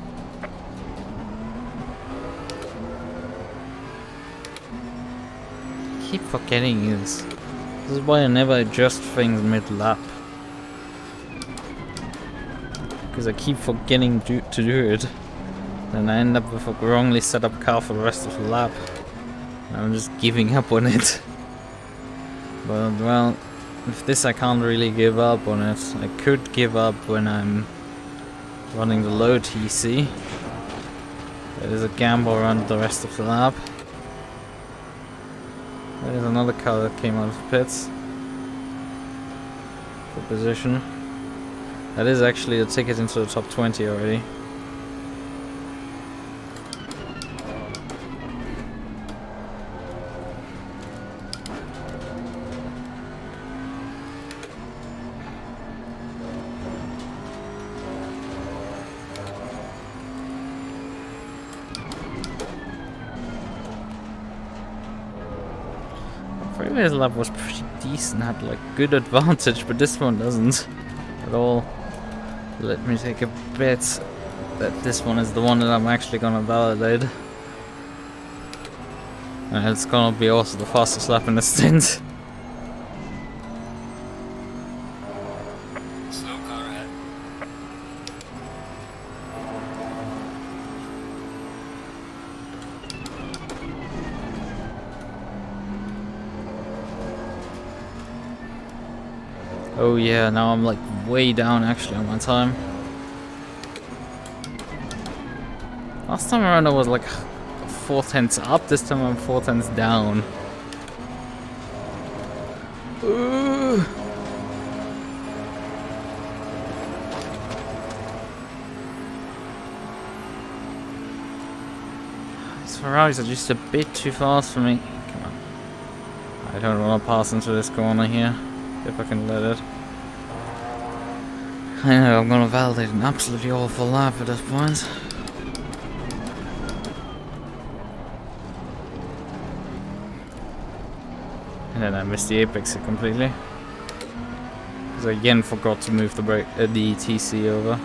I keep forgetting this. This is why I never adjust things mid-lap. Because I keep forgetting to do it. And I end up with a wrongly set up car for the rest of the lap. And I'm just giving up on it. But well, with this I can't really give up on it. I could give up when I'm running the low TC. That is a gamble around the rest of the lap. There's another car that came out of the pits for position. That is actually a ticket into the top 20 already. Previous lap was pretty decent, had like good advantage, but this one doesn't at all. Let me take a bet that this one is the one that I'm actually gonna validate. And it's gonna be also the fastest lap in the stint. Slow car ahead. Oh yeah, now I'm like way down actually on my time. Last time around I was like 4/10 up, this time I'm 4/10 down. Ooh. These Ferraris are just a bit too fast for me. Come on. I don't want to pass into this corner here. If I can let it. I know I'm gonna validate an absolutely awful lap at this point. And then I missed the apex completely. Because I again forgot to move the brake, the TC over.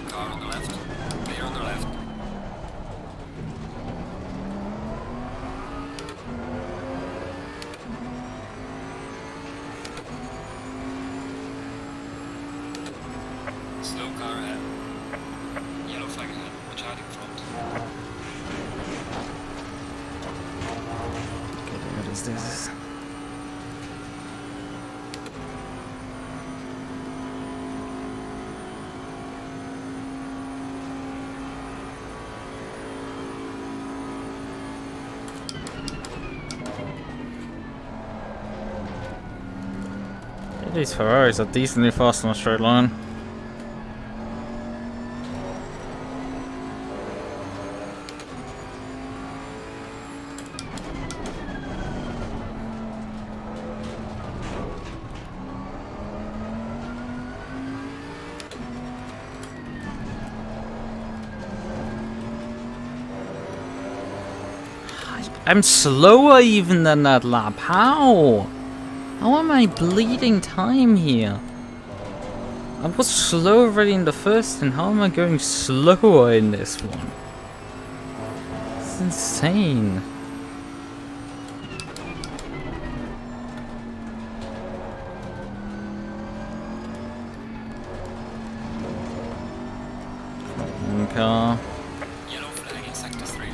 Car on the left. Clear on the left. Slow car ahead. Yellow flag ahead. Watch out in front. Okay, what is this? Yeah, these Ferraris are decently fast on a straight line. I'm slower even than that lap. How? How am I bleeding time here? I was slow already in the first, and how am I going slower in this one? It's insane. One car. Yellow flag in sector 3.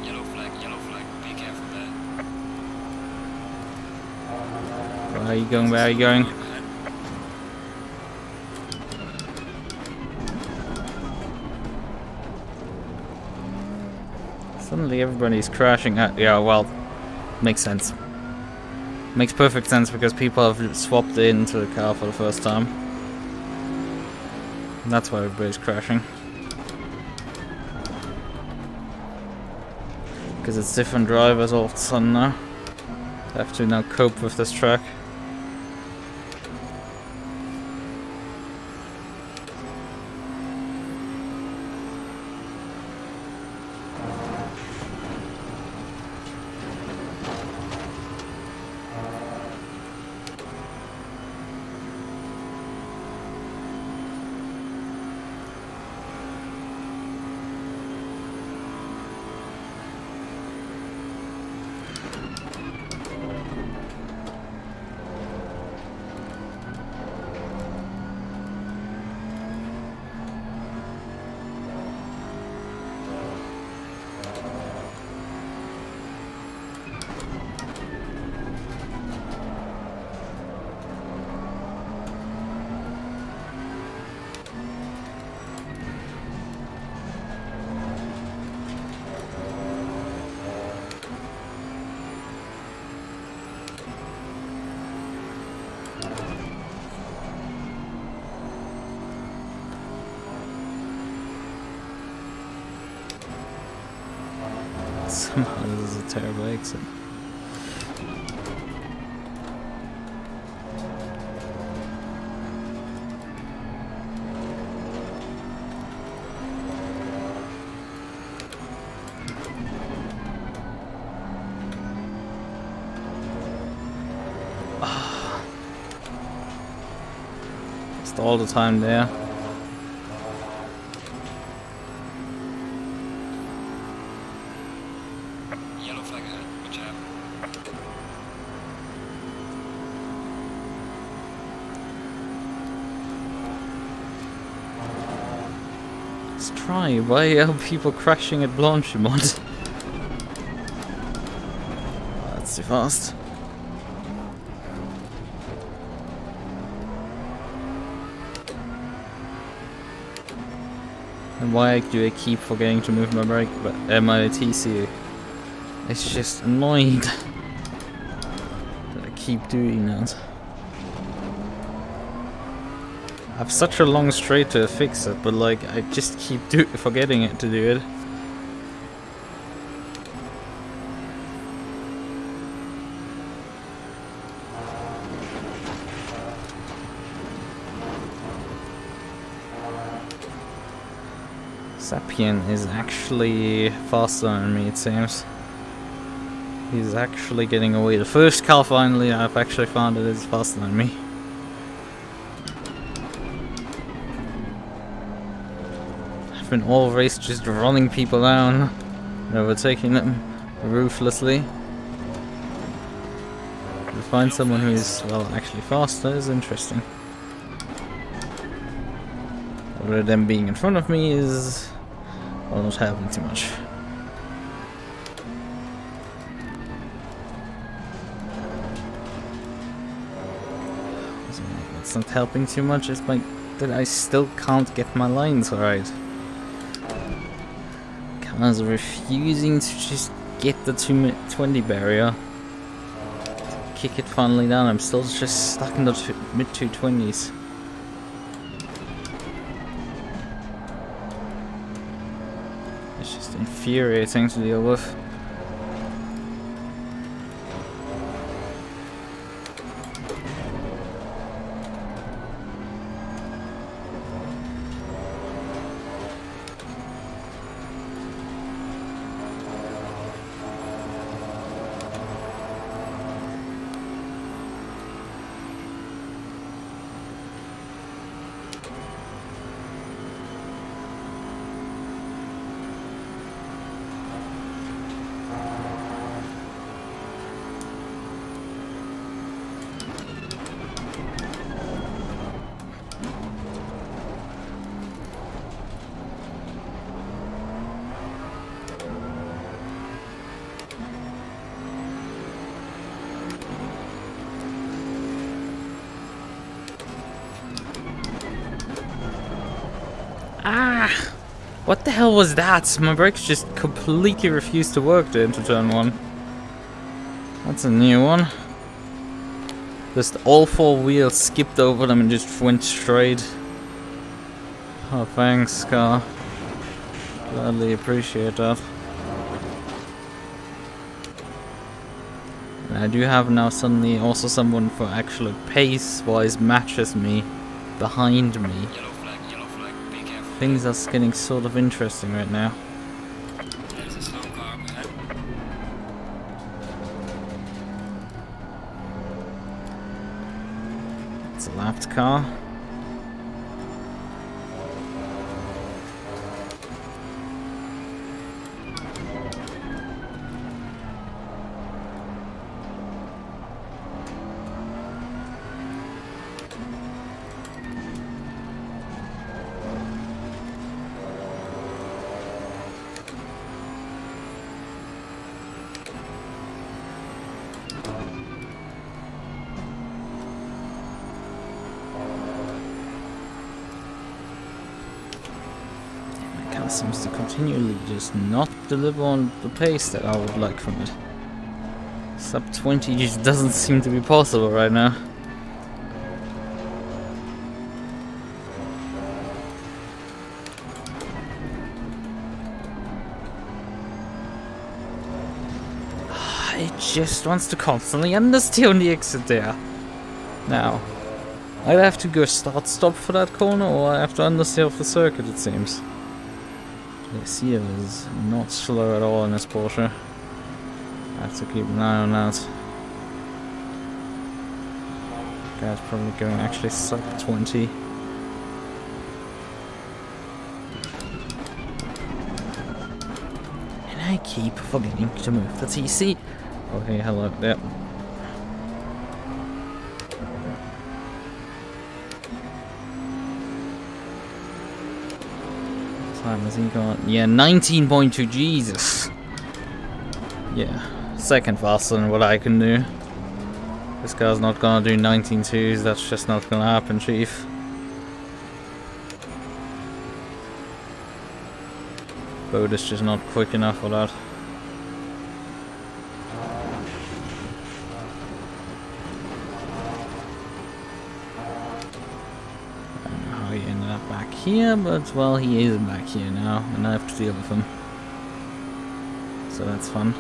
Yellow flag, be careful there. Where are you going? Where are you going? Suddenly everybody's crashing. Yeah, well, makes sense. Makes perfect sense because people have swapped into the car for the first time. And that's why everybody's crashing. Because it's different drivers all of a sudden now. They have to now cope with this track. Somehow this is a terrible exit. Just all the time there. Try. Why are people crashing at Blanchimont? Oh, that's too fast. And why do I keep forgetting to move my brake? But my TC. It's just annoying that I keep doing that. I have such a long straight to fix it, but like I just keep forgetting it to do it. Sapien is actually faster than me, it seems. He's actually getting away. The first car finally I've actually found it is faster than me. Been all race just running people down and overtaking them ruthlessly. To find someone who is, well, actually faster is interesting. Although them being in front of me is, well, not helping too much. It's not helping too much, it's like that I still can't get my lines right. I was refusing to just get the 220 barrier. Kick it finally down. I'm still just stuck in the mid 220s. It's just infuriating to deal with. Ah! What the hell was that? My brakes just completely refused to work into turn 1. That's a new one. Just all 4 wheels skipped over them and just went straight. Oh, thanks, car. Gladly appreciate that. And I do have now suddenly also someone for actual pace-wise matches me behind me. Yellow flag, be careful. Things are getting sort of interesting right now. There's a slow car up ahead. It's a lapped car. Seems to continually just not deliver on the pace that I would like from it. Sub 20 just doesn't seem to be possible right now. It just wants to constantly understeer on the exit there. Now, I'd have to go start-stop for that corner, or I have to understeer off the circuit, it seems. The seal is not slow at all in this Porsche. I have to keep an eye on that. Guy's probably going actually sub 20. And I keep forgetting to move the TC. Okay, hello there. Time has he got? Yeah, 19.2. Jesus. Yeah, second faster than what I can do. This guy's not gonna do 19.2s. That's just not gonna happen, chief. Boat is just not quick enough for that. Here, but well, he is back here now, and I have to deal with him. So that's fun.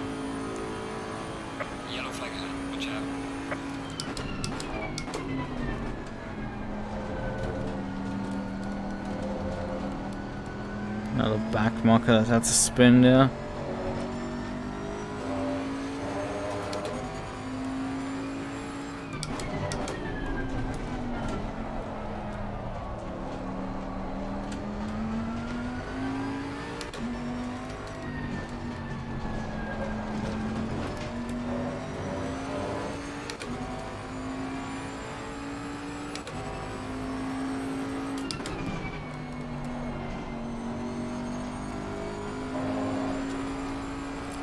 Yellow flag ahead, watch out. Another back marker that had to spin there.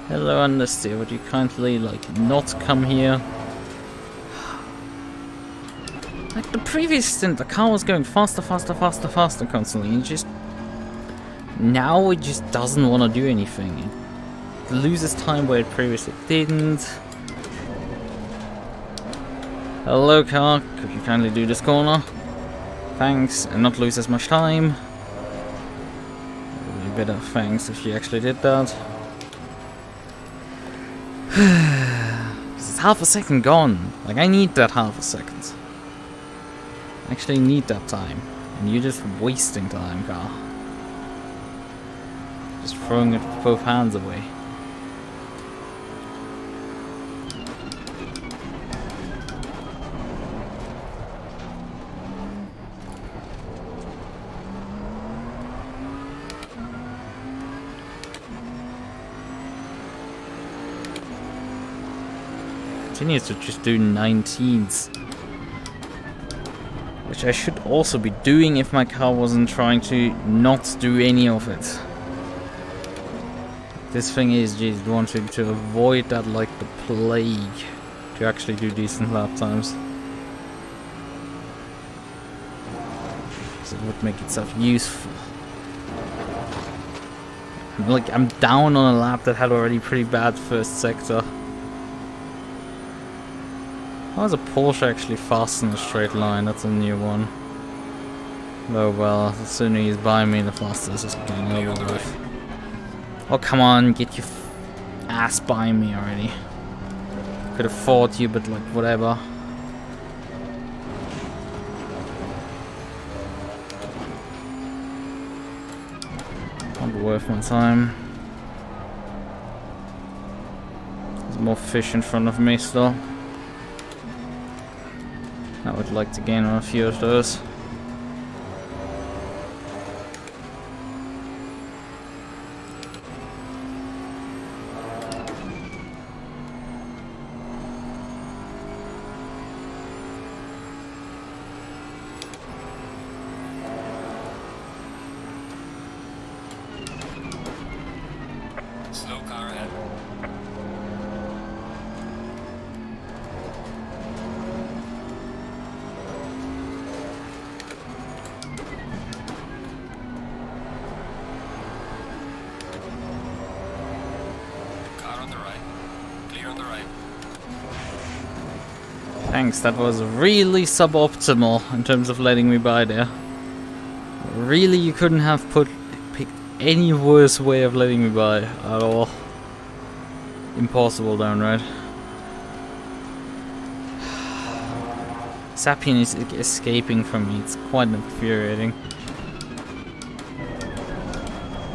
Hello, understeer. Would you kindly, like, not come here? Like the previous stint, the car was going faster constantly. And just now it just doesn't want to do anything. It loses time where it previously didn't. Hello, car. Could you kindly do this corner? Thanks, and not lose as much time. It would be better, thanks, if you actually did that. It's half a second gone. Like, I need that half a second. I actually need that time. And you're just wasting time, car. Just throwing it with both hands away. Continues to just do 19s, which I should also be doing if my car wasn't trying to not do any of it. This thing is just wanting to avoid that like the plague to actually do decent lap times. So it would make itself useful. Like, I'm down on a lap that had already pretty bad first sector. How is a Porsche actually fast in a straight line? That's a new one. Oh well, the sooner he's by me, the faster this is getting over with. Oh come on, get your ass by me already. Could have fought you, but like whatever. Not worth my time. There's more fish in front of me still. I would like to gain on a few of those. Slow car ahead. Car on the right. Clear on the right. Thanks, that was really suboptimal in terms of letting me by there. Really, you couldn't have picked any worse way of letting me by at all. Impossible downright. Sapien is escaping from me, it's quite infuriating.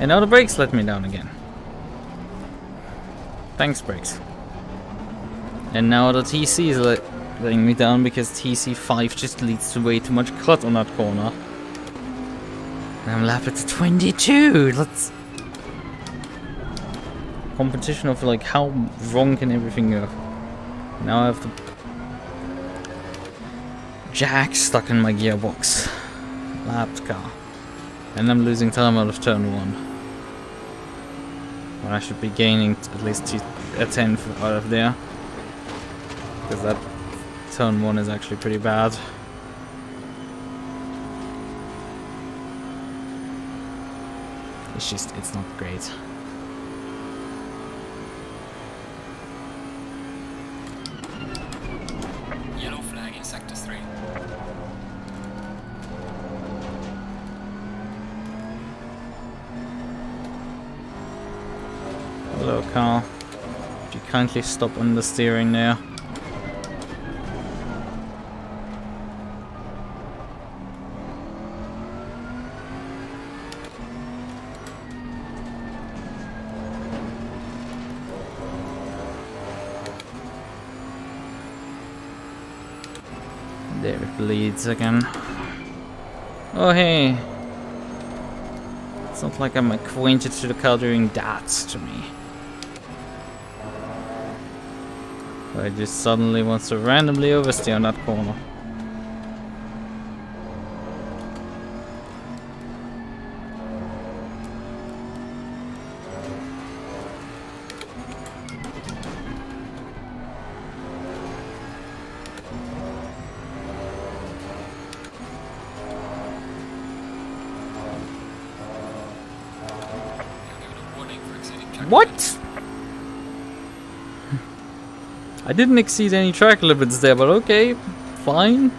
And now the brakes let me down again. Thanks, brakes. And now the TC is letting me down because TC5 just leads to way too much cut on that corner. And I'm lapped at 22. Let's competition of like how wrong can everything go. Now I have the jack stuck in my gearbox. Lapped car. And I'm losing time out of turn 1. When I should be gaining at least a 10 out of there. Because that turn 1 is actually pretty bad. It's not great. Yellow flag in sector 3. Hello, car. Would you kindly stop understeering there? There it bleeds again. Oh hey! It's not like I'm acquainted to the car doing that to me. But it just suddenly wants to randomly oversteer on that corner. What? I didn't exceed any track limits there, but okay, fine.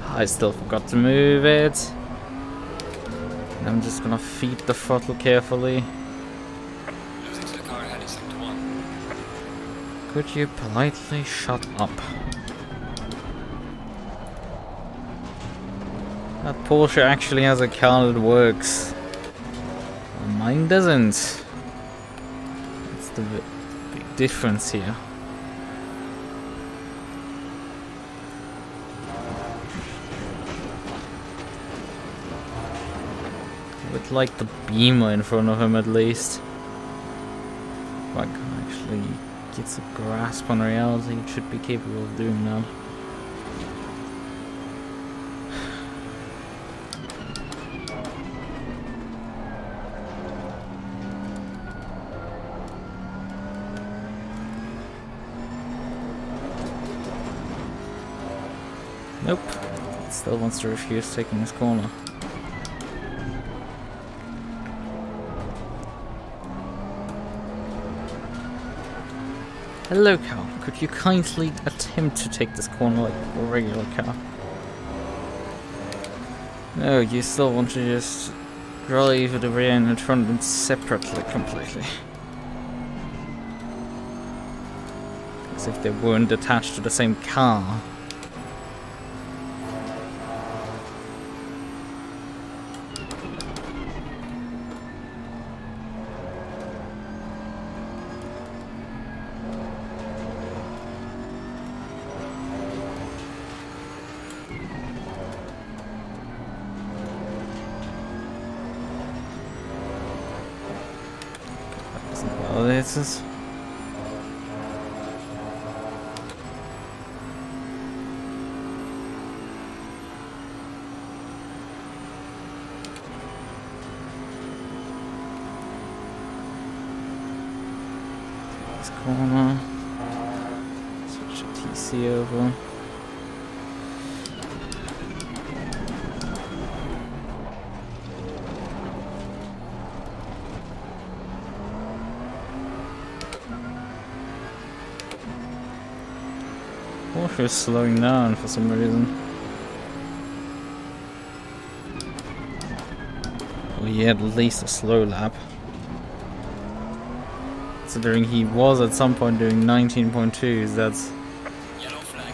I still forgot to move it. I'm just gonna feed the throttle carefully. Losing to the car ahead in sector 1. Could you politely shut up? That Porsche actually has a car that works. Mine doesn't. That's the big difference here. I would like the Beamer in front of him at least. If I can actually get a grasp on reality, it should be capable of doing that. Nope. It still wants to refuse taking this corner. Hello, car. Could you kindly attempt to take this corner like a regular car? No, you still want to just drive the rear and the front end separately completely. As if they weren't attached to the same car. Validators. This corner. Switch the TC over. Porsche is slowing down for some reason. Well, he had at least a slow lap. Considering he was at some point doing 19.2s, that's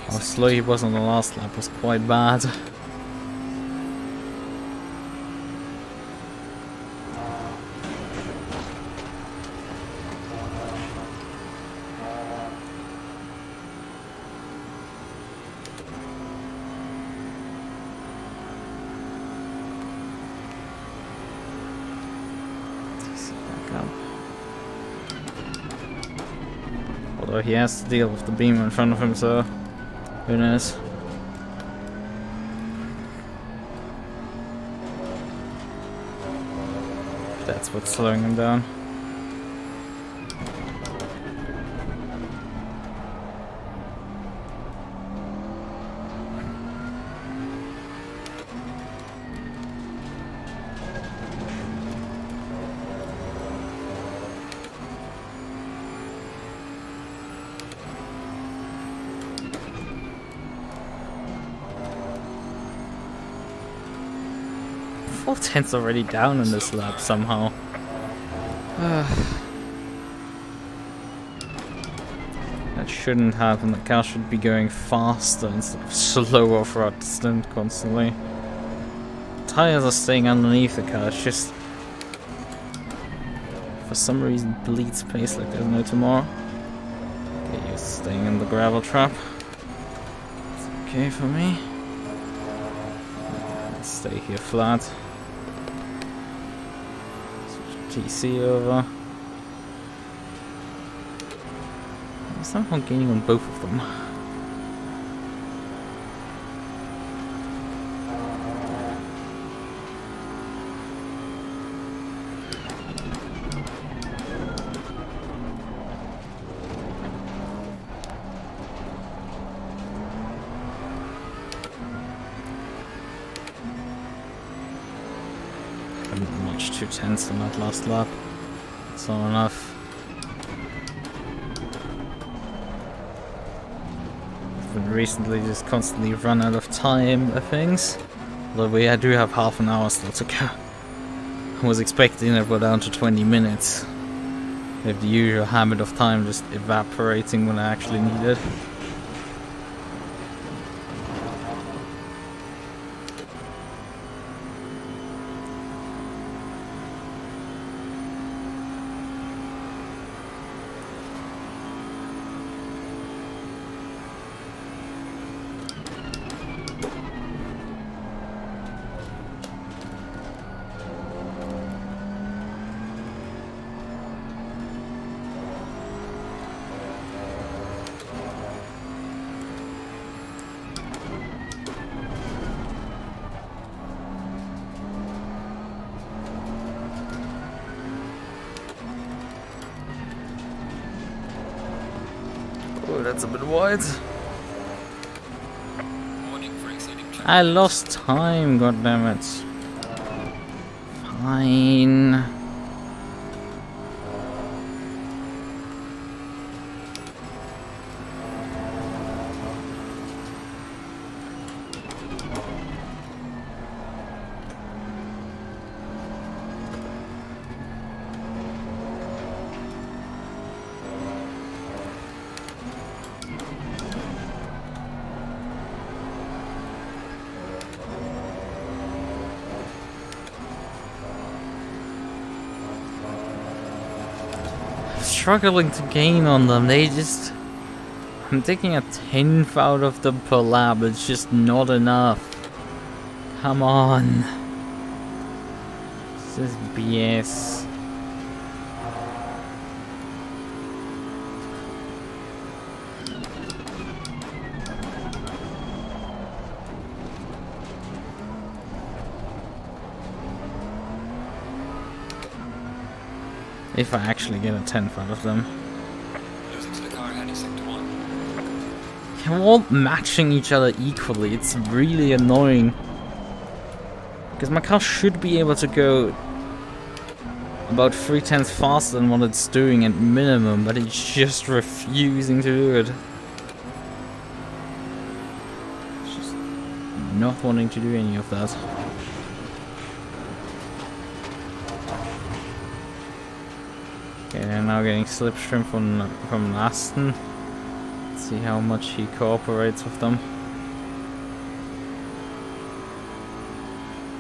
how slow he was on the last lap was quite bad. Although he has to deal with the beam in front of him, so who knows. That's what's slowing him down. Four tenths already down in this lap somehow. That shouldn't happen. The car should be going faster instead of slower throughout the stint constantly. Tires are staying underneath the car. It's just for some reason bleeds pace like there's no tomorrow. Okay, you're staying in the gravel trap. It's okay for me. Let's stay here flat. TC over. I'm somehow gaining on both of them. Much too tense on that last lap. It's not enough. I've been recently just constantly run out of time of things. Although we do have half an hour still to go. I was expecting it to go down to 20 minutes. We have the usual habit of time just evaporating when I actually need it. Oh, that's a bit wide. Warning, brakes I lost time, goddammit. Fine. Struggling to gain on them. They just... I'm taking a 10th out of them per lap. It's just not enough. Come on. This is BS. If I actually get a 10th out of them. Losing to the car ahead in sector 1. They're all matching each other equally. It's really annoying. Because my car should be able to go about 3/10 faster than what it's doing at minimum, but it's just refusing to do it. It's just not wanting to do any of that. Okay, they're now getting slipstream from Lichten. Let's see how much he cooperates with them.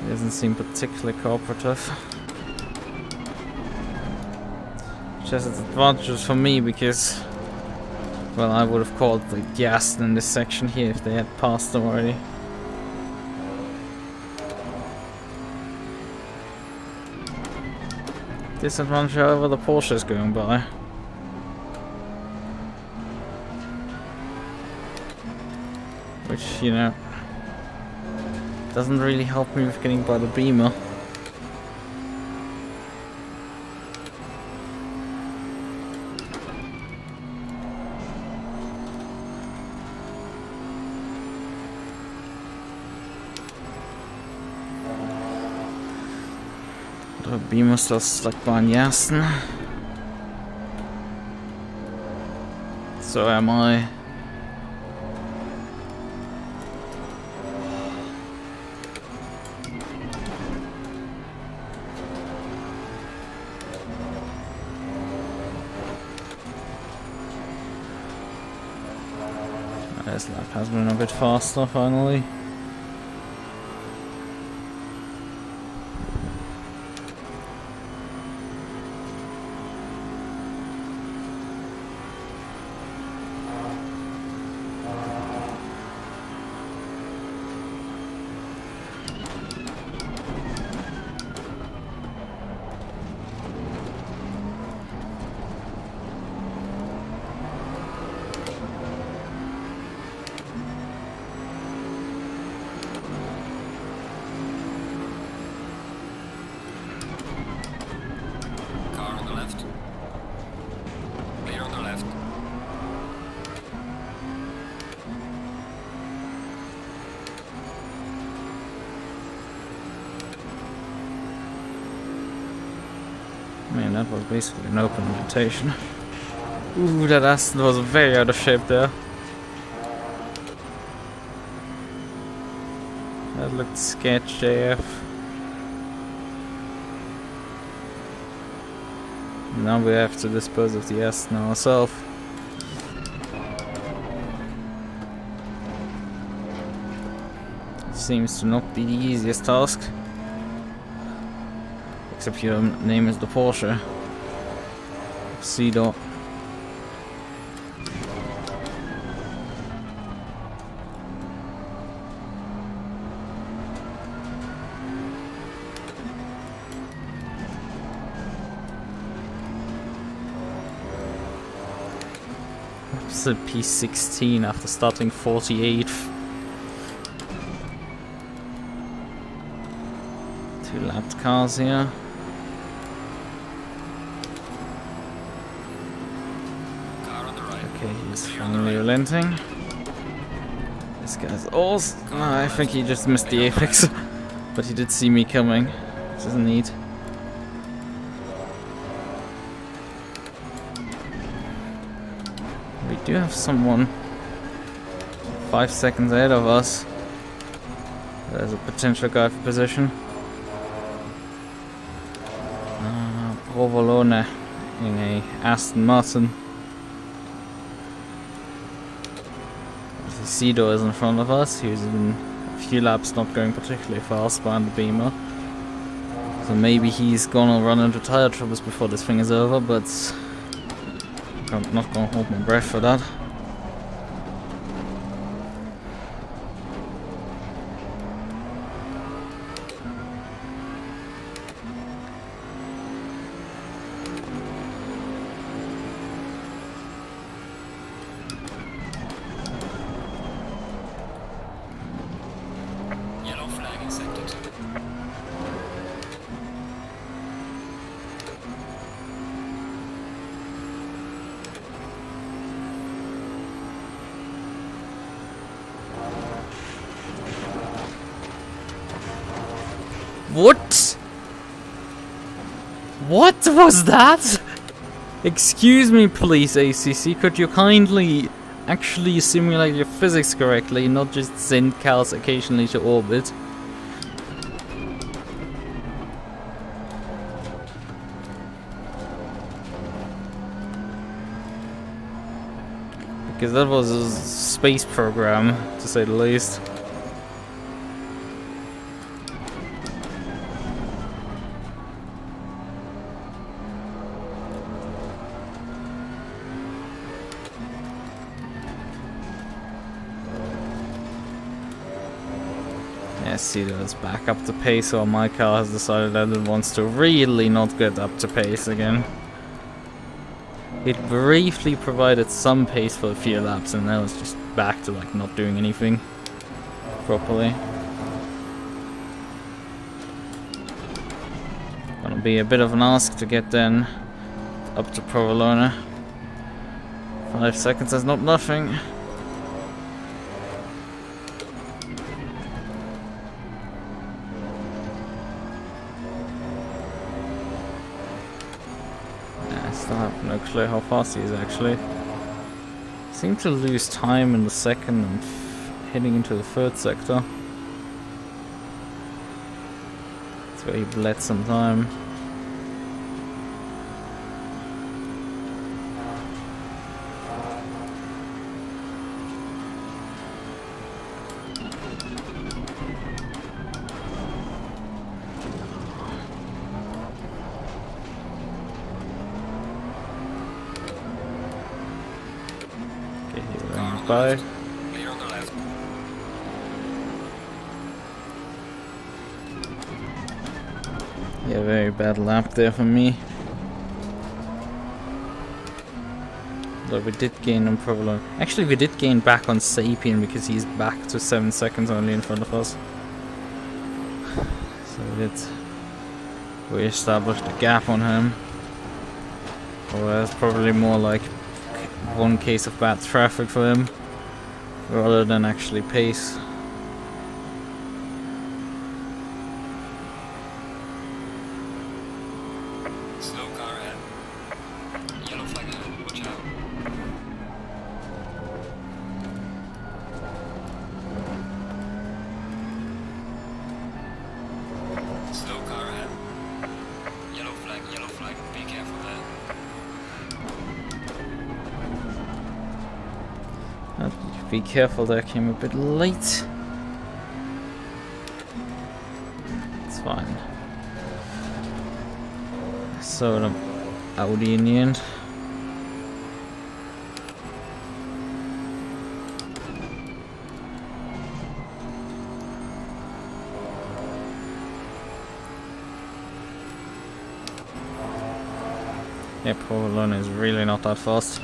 He doesn't seem particularly cooperative. Which has its advantages for me because, well, I would have called the gas in this section here if they had passed them already. Disadvantage, however, the Porsche is going by. Which, you know, doesn't really help me with getting by the Beamer. The Beamer still stuck behind Lichten. So am I. This lap has been a bit faster finally. Man, that was basically an open rotation. Ooh, that Aston was very out of shape there. That looked sketch AF. Now we have to dispose of the Aston ourselves. Seems to not be the easiest task. Except your name is the Porsche. C-Dot. It's a P16 after starting 48th. Two lapped cars here. Car on the right. Okay, he's finally relenting. This guy's awesome. Oh, I think he just missed the apex. But he did see me coming, which is neat. We do have someone 5 seconds ahead of us. There's a potential guy for position. Provolone in a Aston Martin. Cedo is in front of us. He's in a few laps not going particularly fast behind the Beamer. So maybe he's gonna run into tire troubles before this thing is over, but I'm not gonna hold my breath for that. Yellow flag in sector 2. What? What was that? Excuse me, please, ACC. Could you kindly actually simulate your physics correctly, not just send cows occasionally to orbit? Because that was a space program, to say the least. See, that's back up to pace, or my car has decided that it wants to really not get up to pace again. It briefly provided some pace for a few laps, and now it's just back to like not doing anything properly. Gonna be a bit of an ask to get then up to Provolone. 5 seconds is not nothing. I have no clue how fast he is actually. Seemed to lose time in the second and heading into the third sector. That's where he bled some time. Bye. Clear on the left. Yeah, very bad lap there for me. Though we did gain on Provolone. Actually, we did gain back on Sapien because he's back to 7 seconds only in front of us. So we established a gap on him. Or it's probably more like one case of bad traffic for him rather than actually pace. Slow car ahead. Yellow flag ahead. Watch out. Slow car ahead. Yellow flag. Be careful there. Be careful, that came a bit late. It's fine. So the Audi in the end. Yeah, Provolone is really not that fast.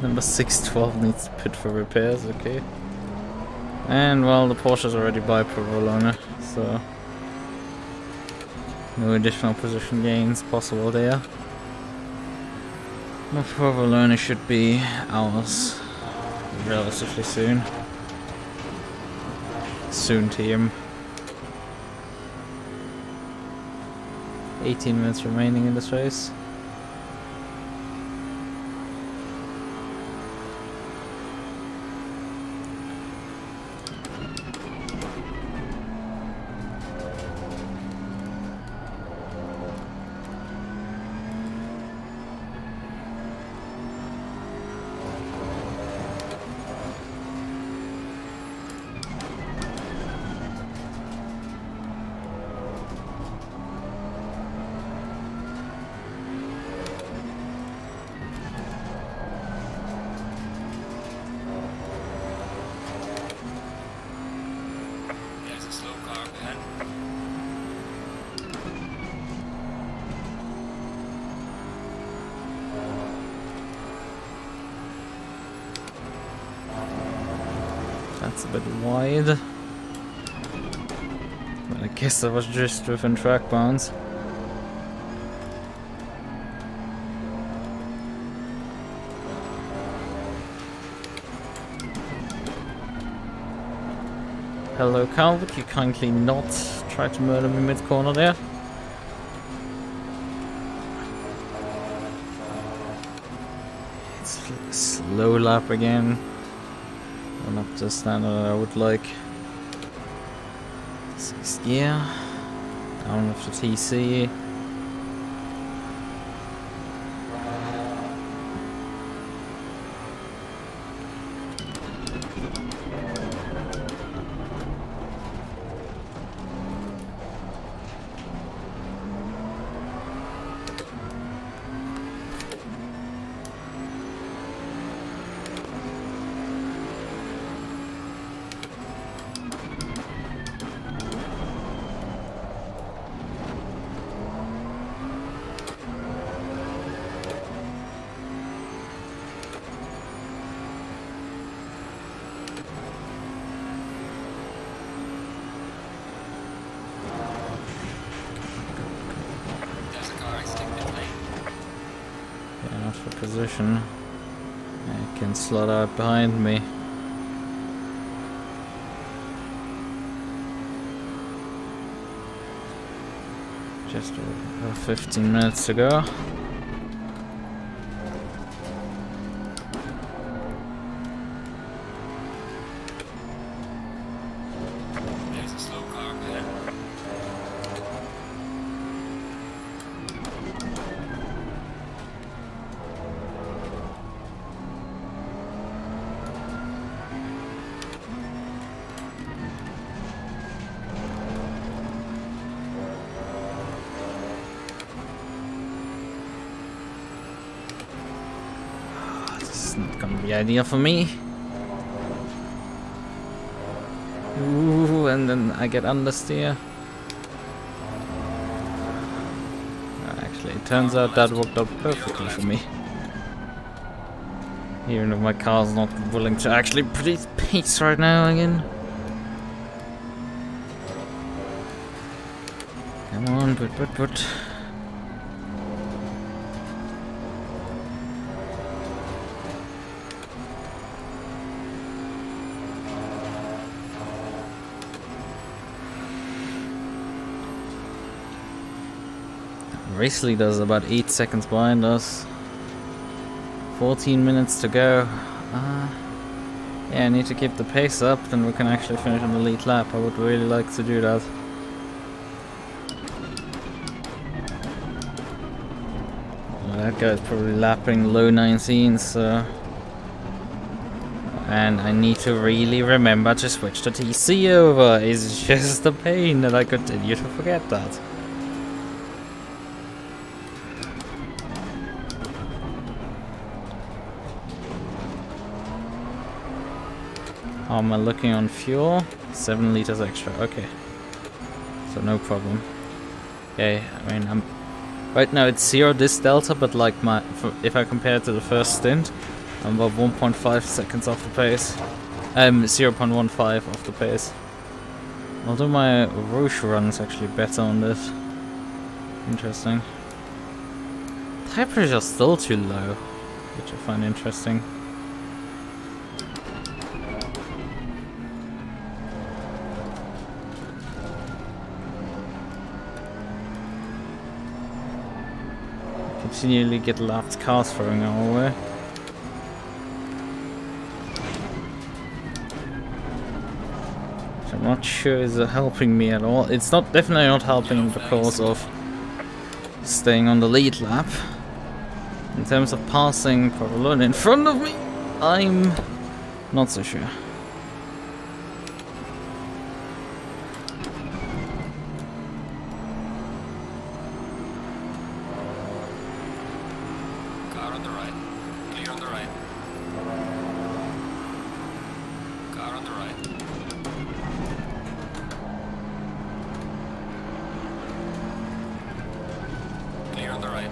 Number 612 needs pit for repairs, okay. And well, the Porsche's already by Provolone, so no additional position gains possible there. The Provolone should be ours relatively soon. Soon, team. 18 minutes remaining in this race. That's a bit wide. But I guess I was just within track bounds. Hello, Cal, would you kindly not try to murder me mid-corner there? It's a slow lap again. Not up to the standard that I would like. 6th gear. Down with the TC. For position, I can slot out behind me. Just over 15 minutes to go. There's a slow car ahead. Not gonna be ideal for me. Ooh, and then I get understeer. Actually, it turns out that worked out perfectly for me. Even if my car's not willing to actually produce pace right now again. Come on, but. Race leader's about 8 seconds behind us. 14 minutes to go. Yeah, I need to keep the pace up, then we can actually finish an elite lap. I would really like to do that. That guy's probably lapping low 19s, so... And I need to really remember to switch the TC over. It's just a pain that I continue to forget that. How am I looking on fuel? 7 liters extra, okay. So no problem. Okay, I mean, right now it's 0 this delta, but like if I compare it to the first stint, I'm about 1.5 seconds off the pace. 0.15 off the pace. Although my Roche run is actually better on this. Interesting. Tire pressure is still too low, which I find interesting. Continually get lapped cars throwing our way. Which I'm not sure is helping me at all. It's not definitely not helping because of staying on the lead lap. In terms of passing Portolone in front of me, I'm not so sure. Car on the right. Clear on the right. Car on the right. Clear on the right.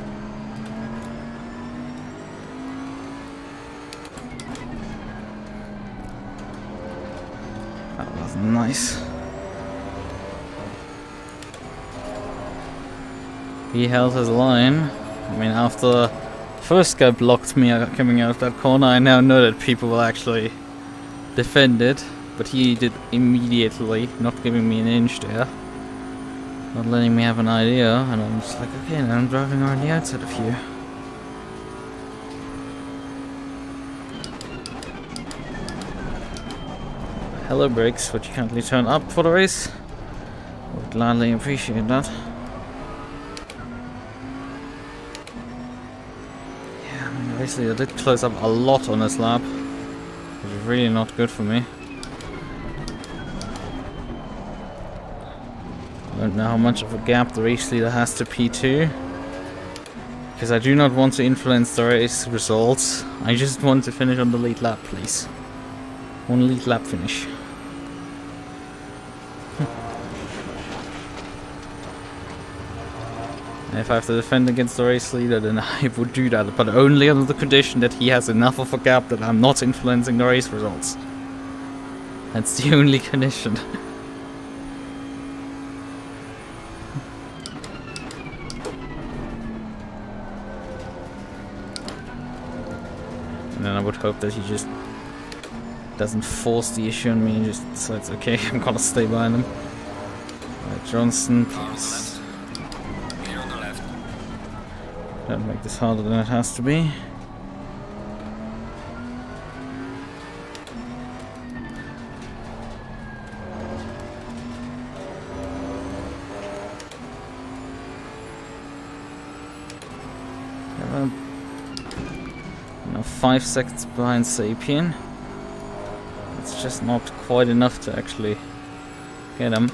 That was nice. He held his line. I mean, after the first guy blocked me coming out of that corner, I now know that people will actually defend it. But he did immediately, not giving me an inch there. Not letting me have an idea. And I'm just like, okay, now I'm driving around the outside of you. Hello brakes, which you kindly turn up for the race. Would gladly appreciate that. Yeah, I mean, basically I did close up a lot on this lap, which is really not good for me. I don't know how much of a gap the race leader has to P2, because I do not want to influence the race results. I just want to finish on the lead lap, please. One lead lap finish. If I have to defend against the race leader, then I would do that, but only under the condition that he has enough of a gap that I'm not influencing the race results. That's the only condition. And then I would hope that he just doesn't force the issue on me and just decides, okay, I'm gonna stay behind him. Right, Johnson, please. Don't make this harder than it has to be. Now 5 seconds behind Sapien. It's just not quite enough to actually get him.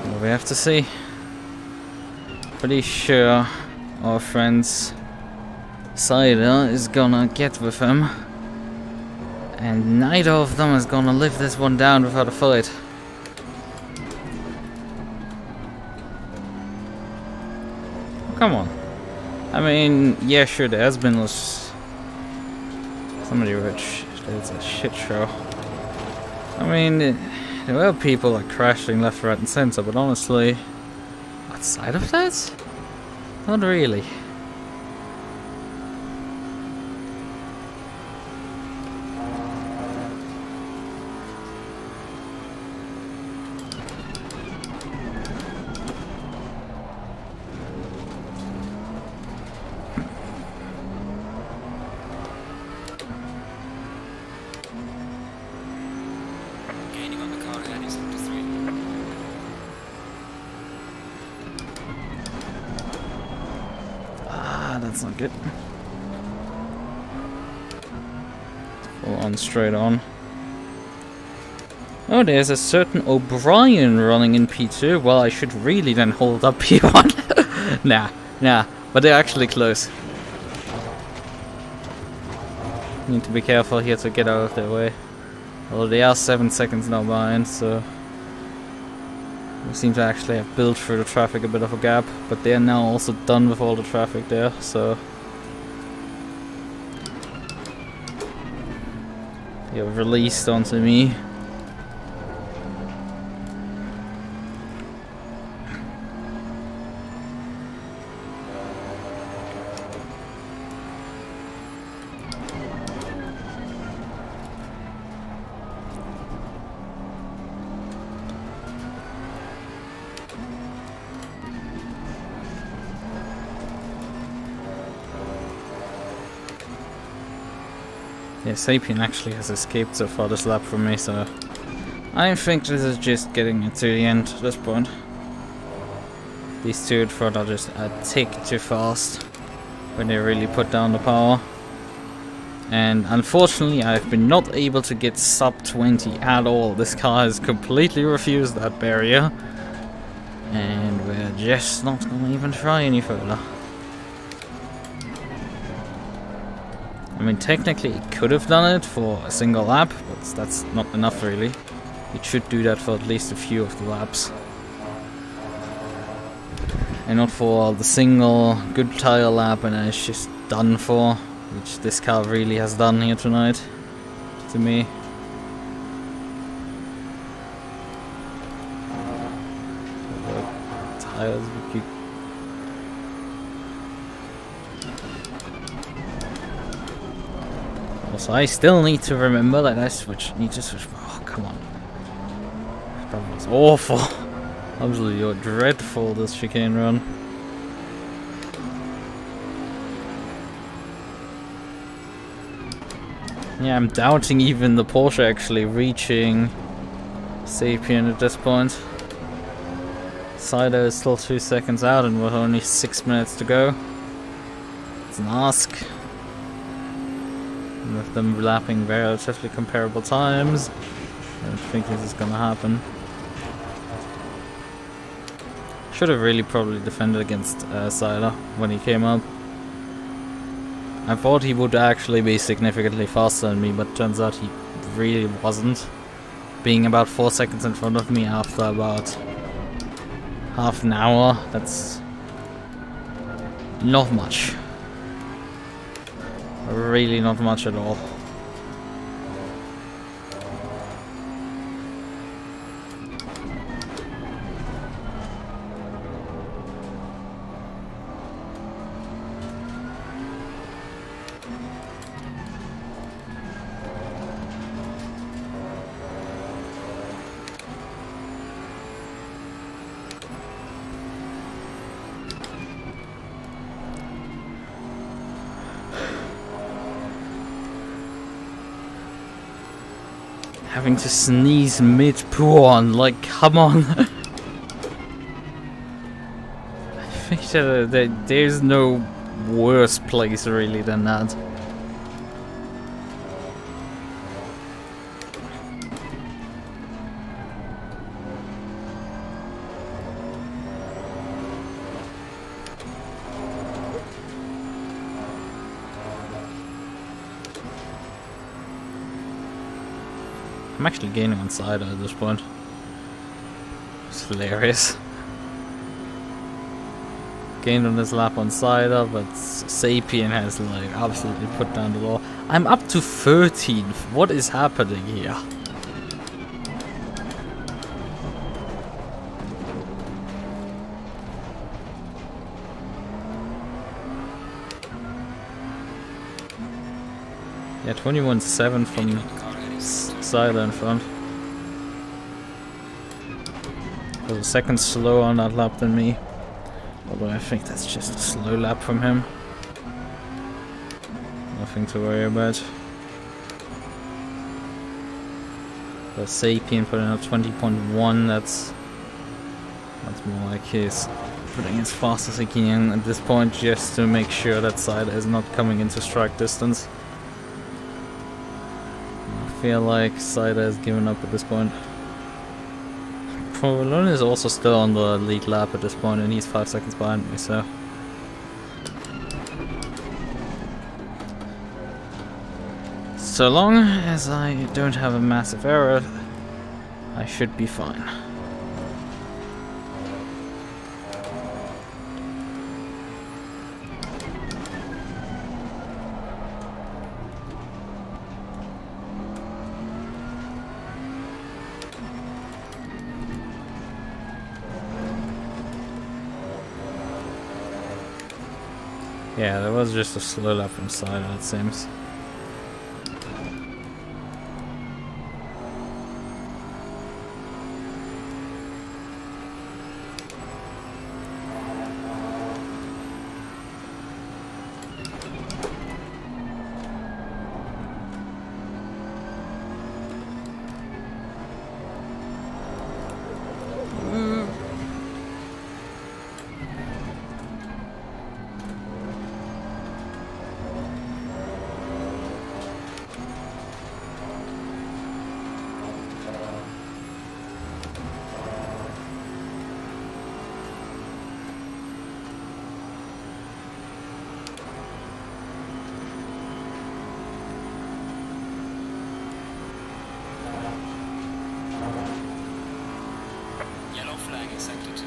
Well, we have to see. Pretty sure our friend's Cider is gonna get with him, and neither of them is gonna live this one down without a fight. Come on. I mean, yeah, sure, there has been somebody rich. It's a shit show. I mean, there were people like crashing left, right, and center, but honestly, outside of that, not really. Gaining on the car ahead is up to 3. That's not good. Full on, straight on. Oh, there's a certain O'Brien running in P2. Well, I should really then hold up P1. Nah, but they're actually close. Need to be careful here to get out of their way. Although they are 7 seconds now behind, so we seem to actually have built through the traffic a bit of a gap, but they are now also done with all the traffic there, so You're released onto me. Yeah, Sapien actually has escaped so far this lap from me, so I think this is just getting it to the end at this point. These two in front are just a tick too fast when they really put down the power. And unfortunately I've been not able to get sub 20 at all. This car has completely refused that barrier. And we're just not going to even try any further. I mean, technically it could have done it for a single lap, but that's not enough really. It should do that for at least a few of the laps. And not for the single good tire lap, and it's just done for, which this car really has done here tonight, to me. Tires, also, I still need to remember that need to switch. Oh, come on. That was awful. Absolutely dreadful, this chicane run. Yeah, I'm doubting even the Porsche actually reaching Sapien at this point. Cider is still 2 seconds out and with only 6 minutes to go. It's an ask. And with them lapping relatively comparable times, I don't think this is gonna happen. Should have really probably defended against Cider when he came up. I thought he would actually be significantly faster than me, but turns out he really wasn't. Being about 4 seconds in front of me after about half an hour, that's not much. Really not much at all. Having to sneeze mid-porn, like, come on. I think that there's no worse place really than that. I'm actually gaining on Cider at this point. It's hilarious. Gained on this lap on Cider, but Sapien has like absolutely put down the law. I'm up to 13th. What is happening here? Yeah, 21.7 from Cider in front. Was a second slower on that lap than me. Although I think that's just a slow lap from him. Nothing to worry about. The Sapien putting out 20.1, that's more like he's putting as fast as he can at this point just to make sure that Cider is not coming into strike distance. I feel like Cider has given up at this point. Provolone is also still on the lead lap at this point and he's 5 seconds behind me, so... So long as I don't have a massive error, I should be fine. Yeah, there was just a slow lap inside, it seems. Yellow flag in sector 2.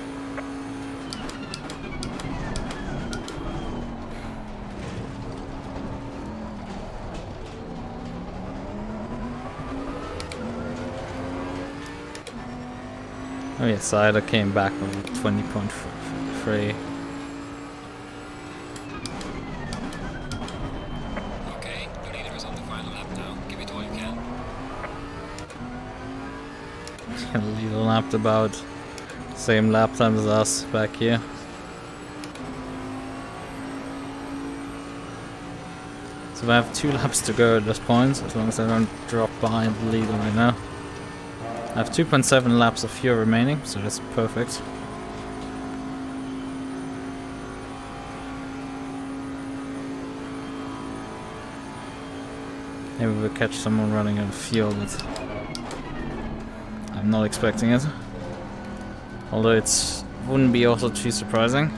Oh yeah, Cider came back with 20.3. Okay, the leader is on the final lap now. Give it all you can. The leader lapped about same lap time as us back here. So I have 2 laps to go at this point, as long as I don't drop behind the leader right now. I have 2.7 laps of fuel remaining, so that's perfect. Maybe we'll catch someone running out of fuel, but I'm not expecting it. Although it wouldn't be also too surprising.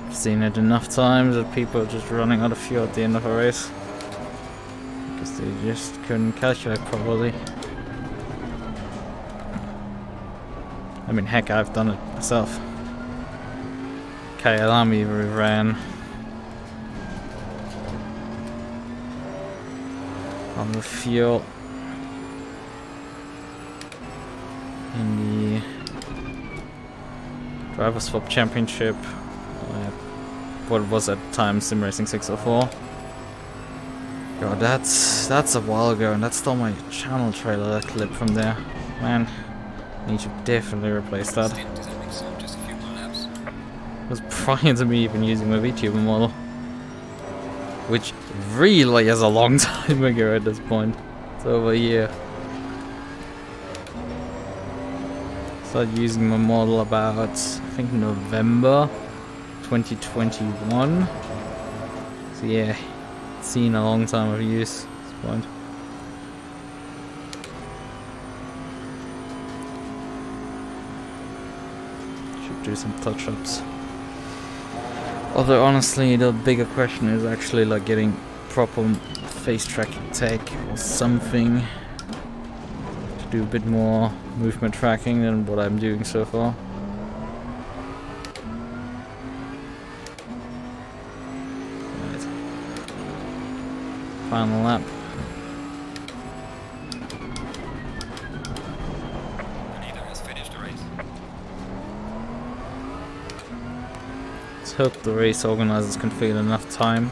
I've seen it enough times that people are just running out of fuel at the end of a race. Because they just couldn't calculate properly. I mean, heck, I've done it myself. Kyalami ran on the fuel in the Driver Swap Championship. What was at the time Sim Racing 604. God, that's a while ago, and that's still my channel trailer, that clip from there. Man, I need to definitely replace that. Just a few more laps. It was prior to me even using my VTuber model. Which really is a long time ago at this point. It's over a year. Started using my model about, I think, November 2021. So yeah, it's seen a long time of use at this point. Should do some touch-ups. Although honestly, the bigger question is actually like getting proper face tracking tech or something to do a bit more movement tracking than what I'm doing so far. Right. Final lap. The leader has finished the race. Let's hope the race organizers can feel enough time.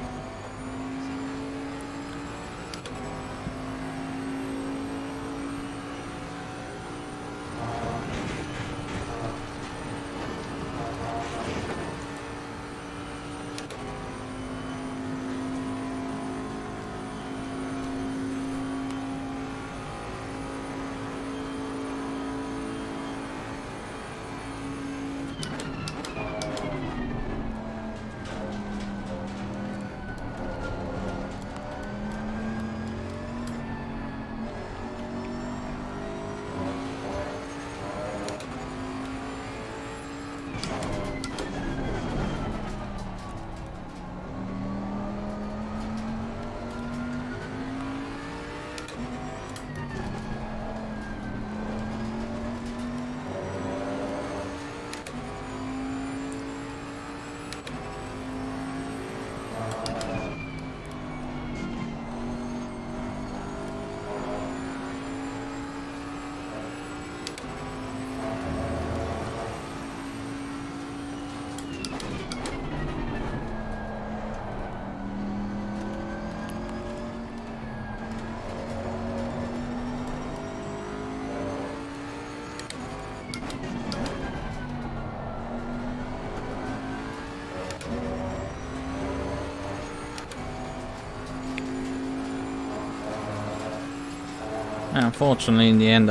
Unfortunately, in the end,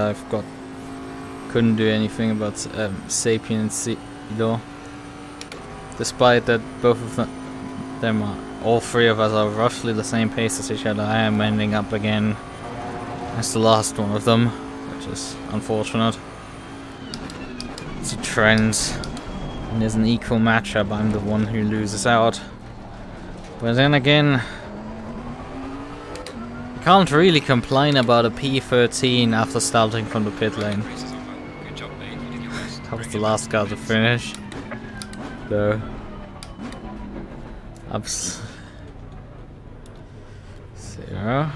couldn't do anything about Sapien and Sidor. Despite that, both of them are, all three of us are roughly the same pace as each other. I am ending up again as the last one of them, which is unfortunate. It's a trend. When there's an equal matchup, I'm the one who loses out. But then again, I can't really complain about a P13 after starting from the pit lane. Good job, mate. You did your best. That was the last car to finish. So, ups 0.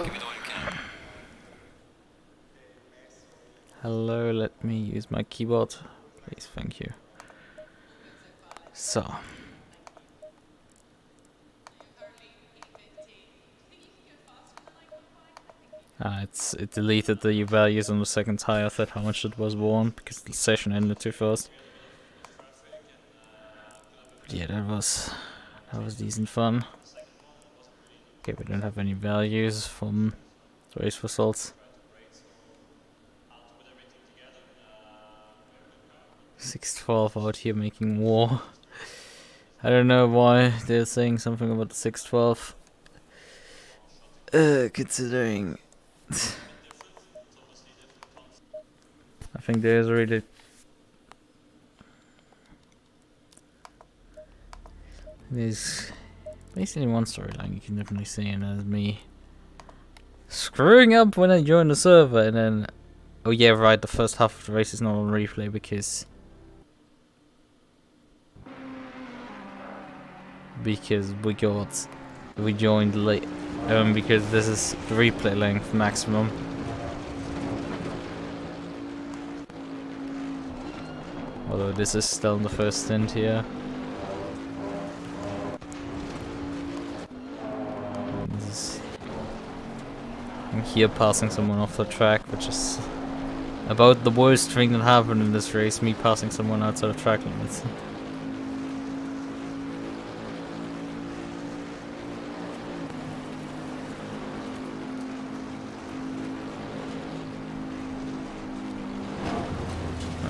Give it all you can. Hello, let me use my keyboard. Please, thank you. So. It deleted the values on the second tire. I thought how much it was worn because the session ended too fast. But yeah, that was decent fun. Okay, we don't have any values from the race results. 612 out here making war. I don't know why they're saying something about the 612. Considering I think there's really there's basically one storyline you can definitely see, and that is me screwing up when I join the server, and then oh yeah, right, the first half of the race is not on replay because we joined late because this is the replay length maximum. Although this is still in the first stint here. I'm here passing someone off the track, which is about the worst thing that happened in this race, me passing someone outside of track limits.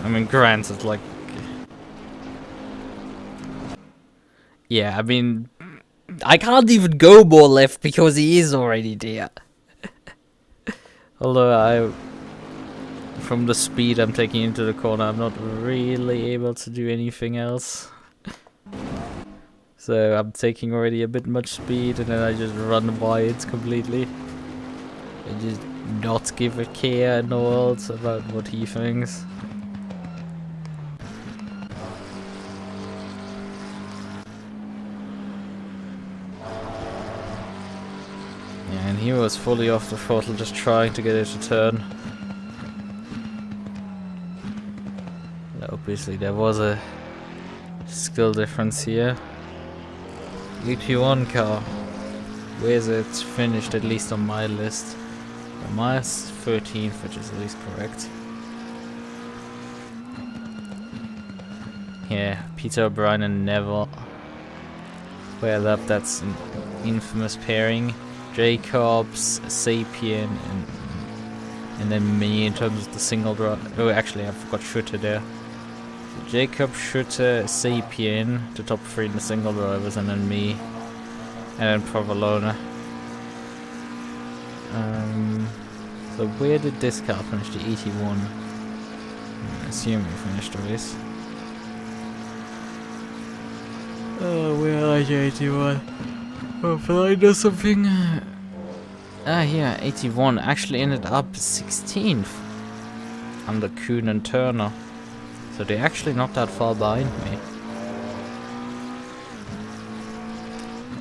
I mean, granted, like... yeah, I mean... I can't even go more left because he is already there. Although from the speed I'm taking into the corner, I'm not really able to do anything else. So I'm taking already a bit much speed, and then I just run wide completely. And just not give a care in the world about what he thinks. And he was fully off the throttle, just trying to get it to turn. Obviously there was a skill difference here. EP1 car, where's it finished, at least on my list? Mine's 13th, which is at least correct. Yeah, Peter O'Brien and Neville squared up, that's an infamous pairing. Jacobs, Sapien, and then me in terms of the single drive. Oh, actually, I forgot Schutter there. So Jacob, Schutter, Sapien, the top 3 in the single drivers, and then me, and then Provolone. So where did this car finish? The 81. I assume we finished the race. Oh, where are you, 81? Hopefully I know something. Yeah, 81 actually ended up 16th under Kuhn and Turner. So they're actually not that far behind me.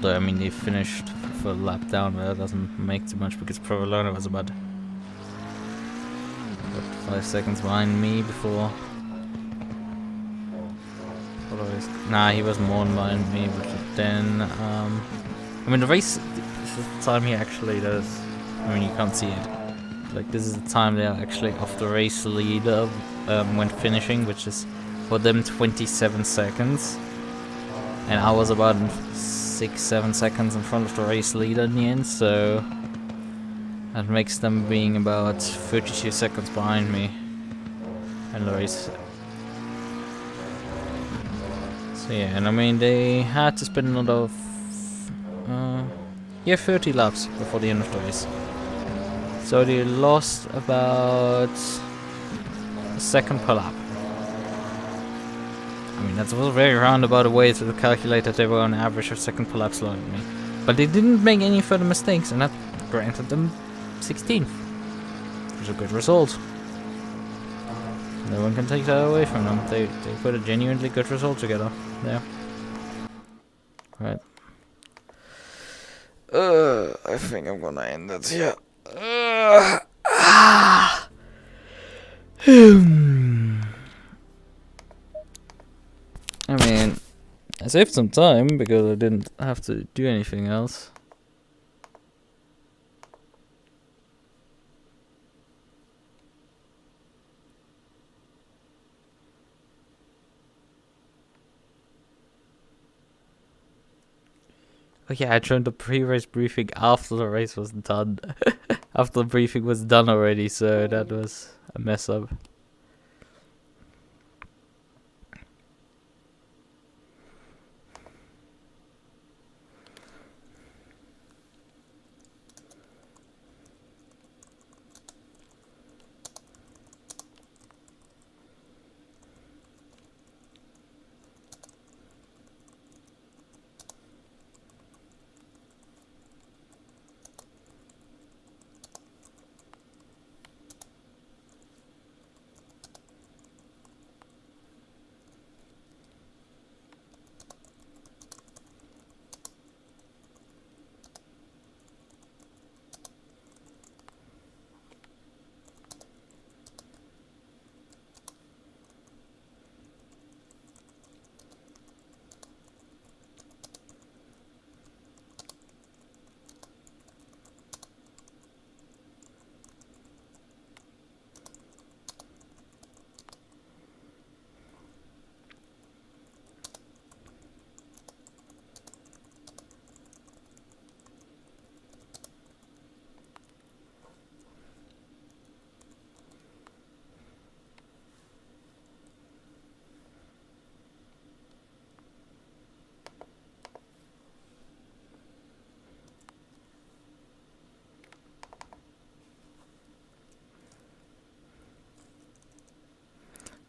Though, I mean, they finished for a lap down, but that doesn't make too much because Provolone was about 5 seconds behind me before I was Nah, he was more behind me, but then, I mean, the race, this is the time he actually does, I mean, you can't see it. Like, this is the time they are actually off the race leader when finishing, which is for them 27 seconds. And I was about 6-7 seconds in front of the race leader in the end, so that makes them being about 32 seconds behind me in the race. So yeah, and I mean, they had to spin another 30 laps before the end of the race. So they lost about a second per lap. I mean, that was a very roundabout a way to calculate that they were on average of second per lap slower than me. But they didn't make any further mistakes, and that granted them 16th. Which is a good result. No one can take that away from them. They put a genuinely good result together. Yeah. Right. I think I'm gonna end it here. I mean, I saved some time because I didn't have to do anything else. Oh yeah, I joined the pre-race briefing after the race was done. After the briefing was done already, so that was a mess up.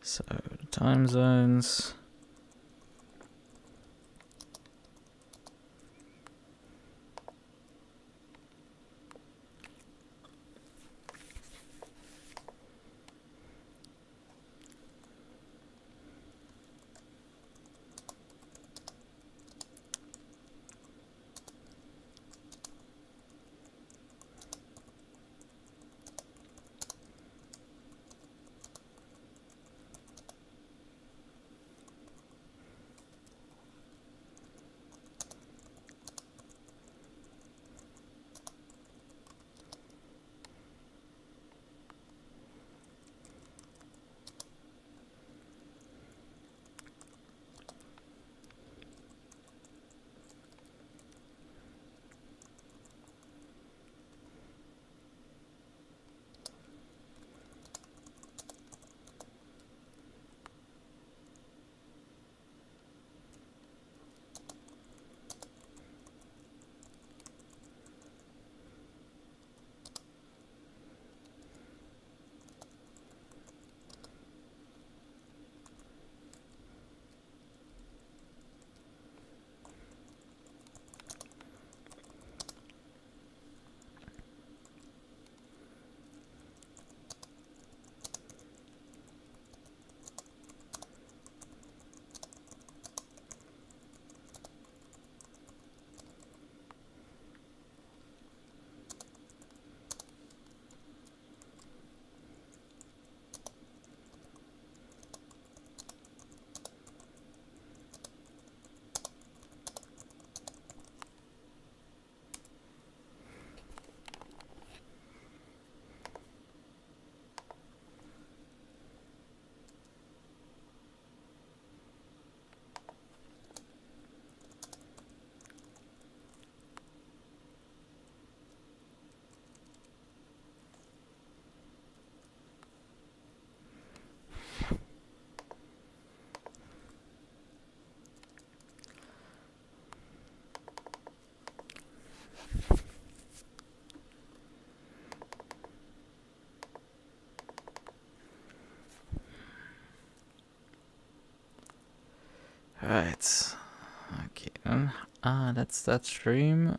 So, time zones. That's that stream.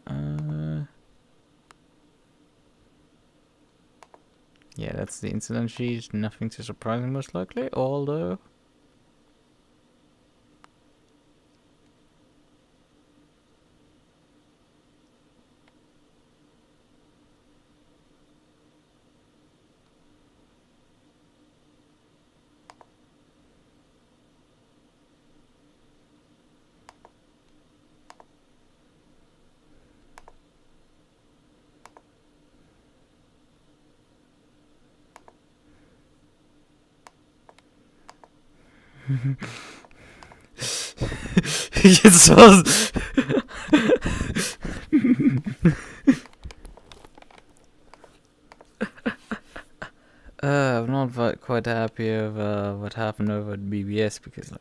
Yeah, that's the incident sheet. Nothing too surprising, most likely. Although. It's so. I'm not quite happy of what happened over at BBS because, like,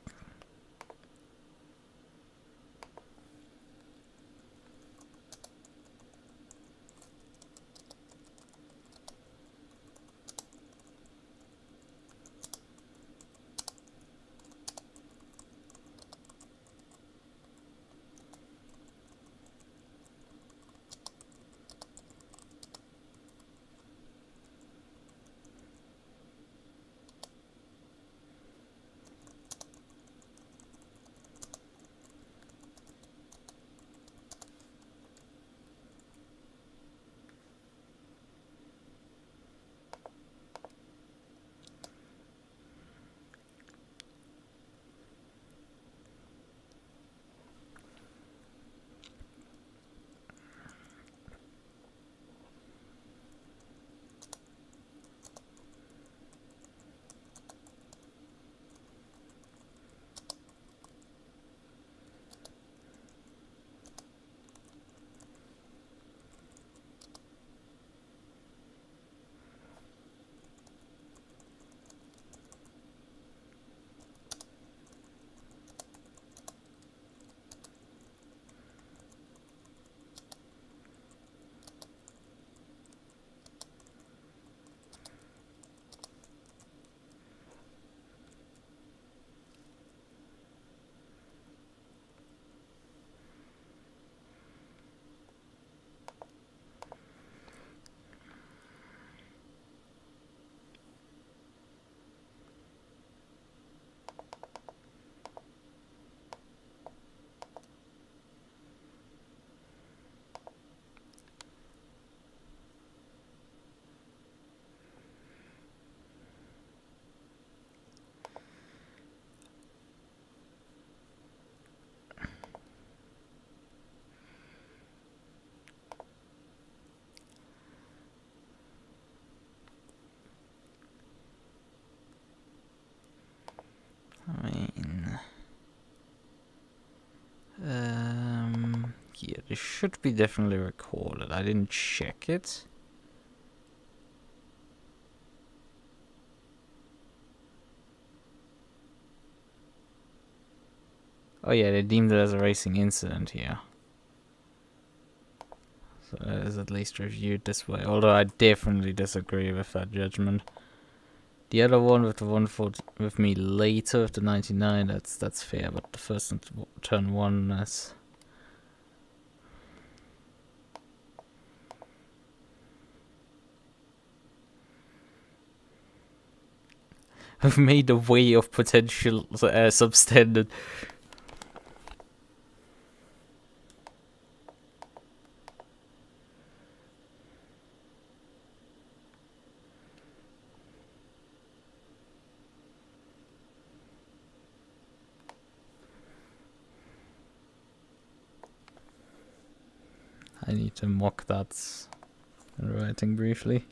I mean, yeah, this should be definitely recorded. I didn't check it. Oh yeah, they deemed it as a racing incident here. So it is at least reviewed this way. Although I definitely disagree with that judgment. The other one with the one for with me later with the 99, that's fair, but the first turn one, that's. I've made the way of potential substandard. I need to mock that in writing briefly.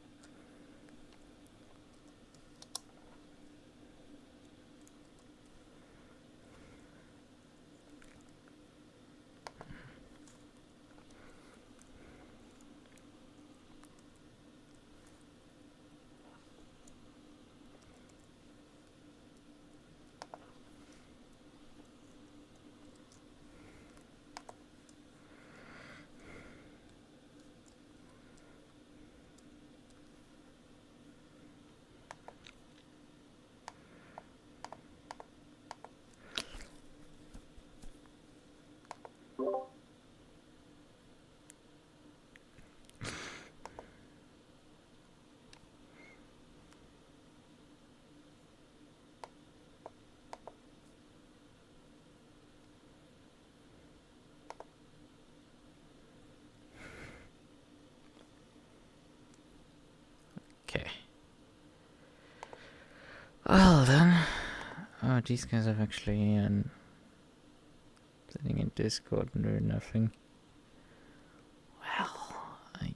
Well then. Oh, these guys have actually sitting in Discord and doing nothing. Well, I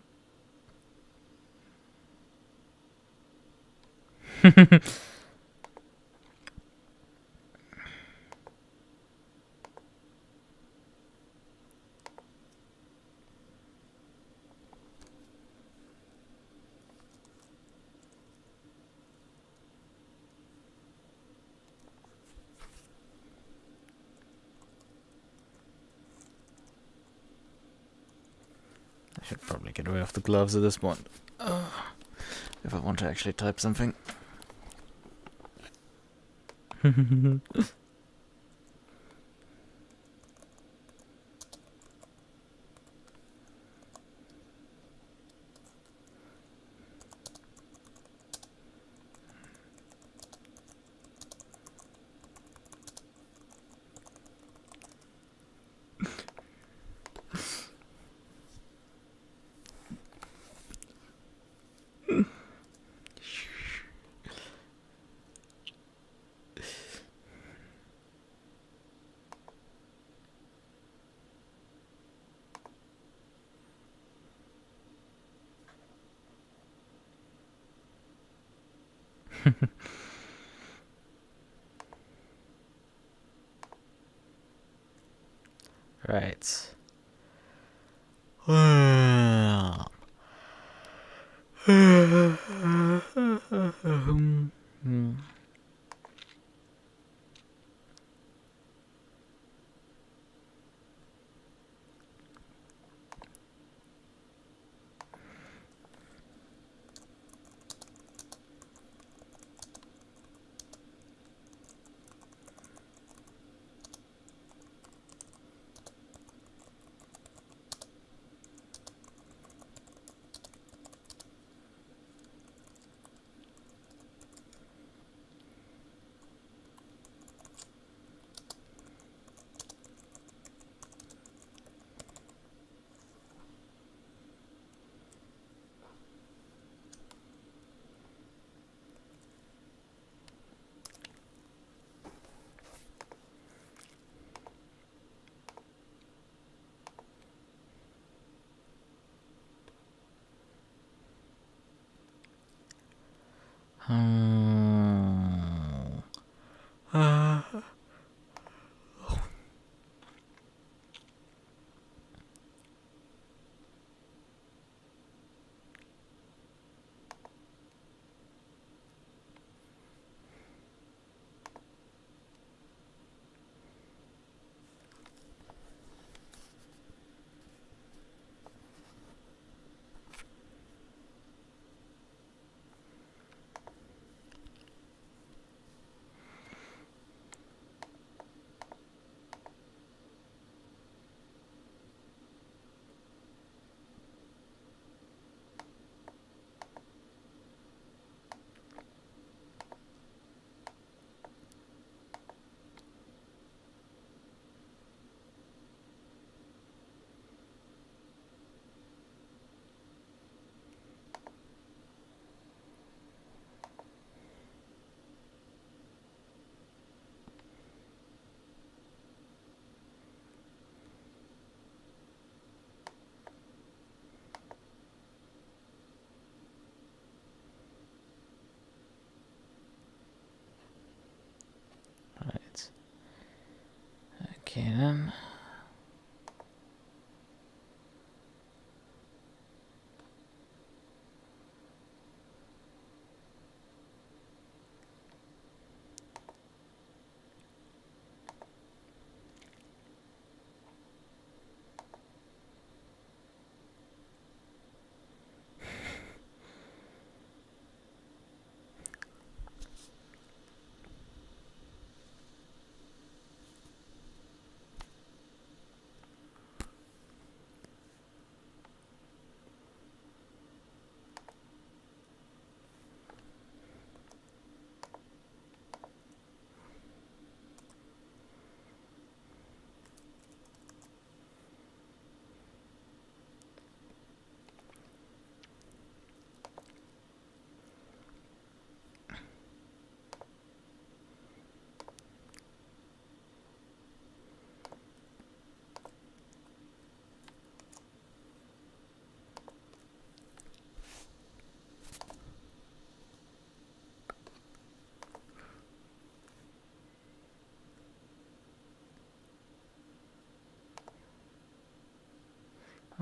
should probably get rid of the gloves at this point. If I want to actually type something. Right. Right. Okay then.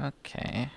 Okay.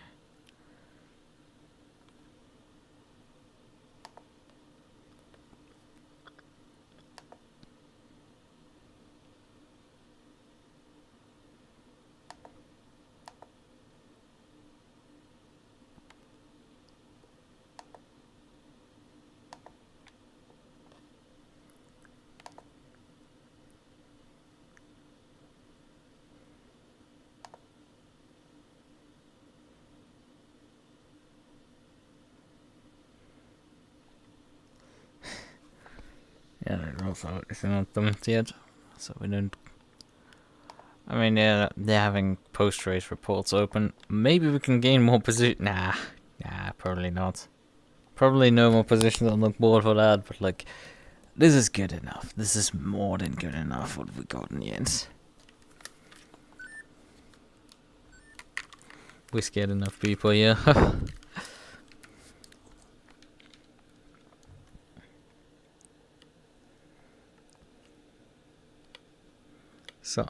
Yeah, they're also not done it yet, so we don't. I mean, yeah, they're having post-race reports open. Maybe we can gain more position. Nah, probably not. Probably no more positions on the board for that. But like, this is good enough. This is more than good enough. What we got in the end. We scared enough people here. So,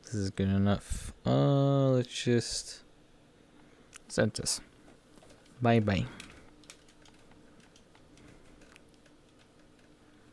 this is good enough. Let's just set this. Bye bye.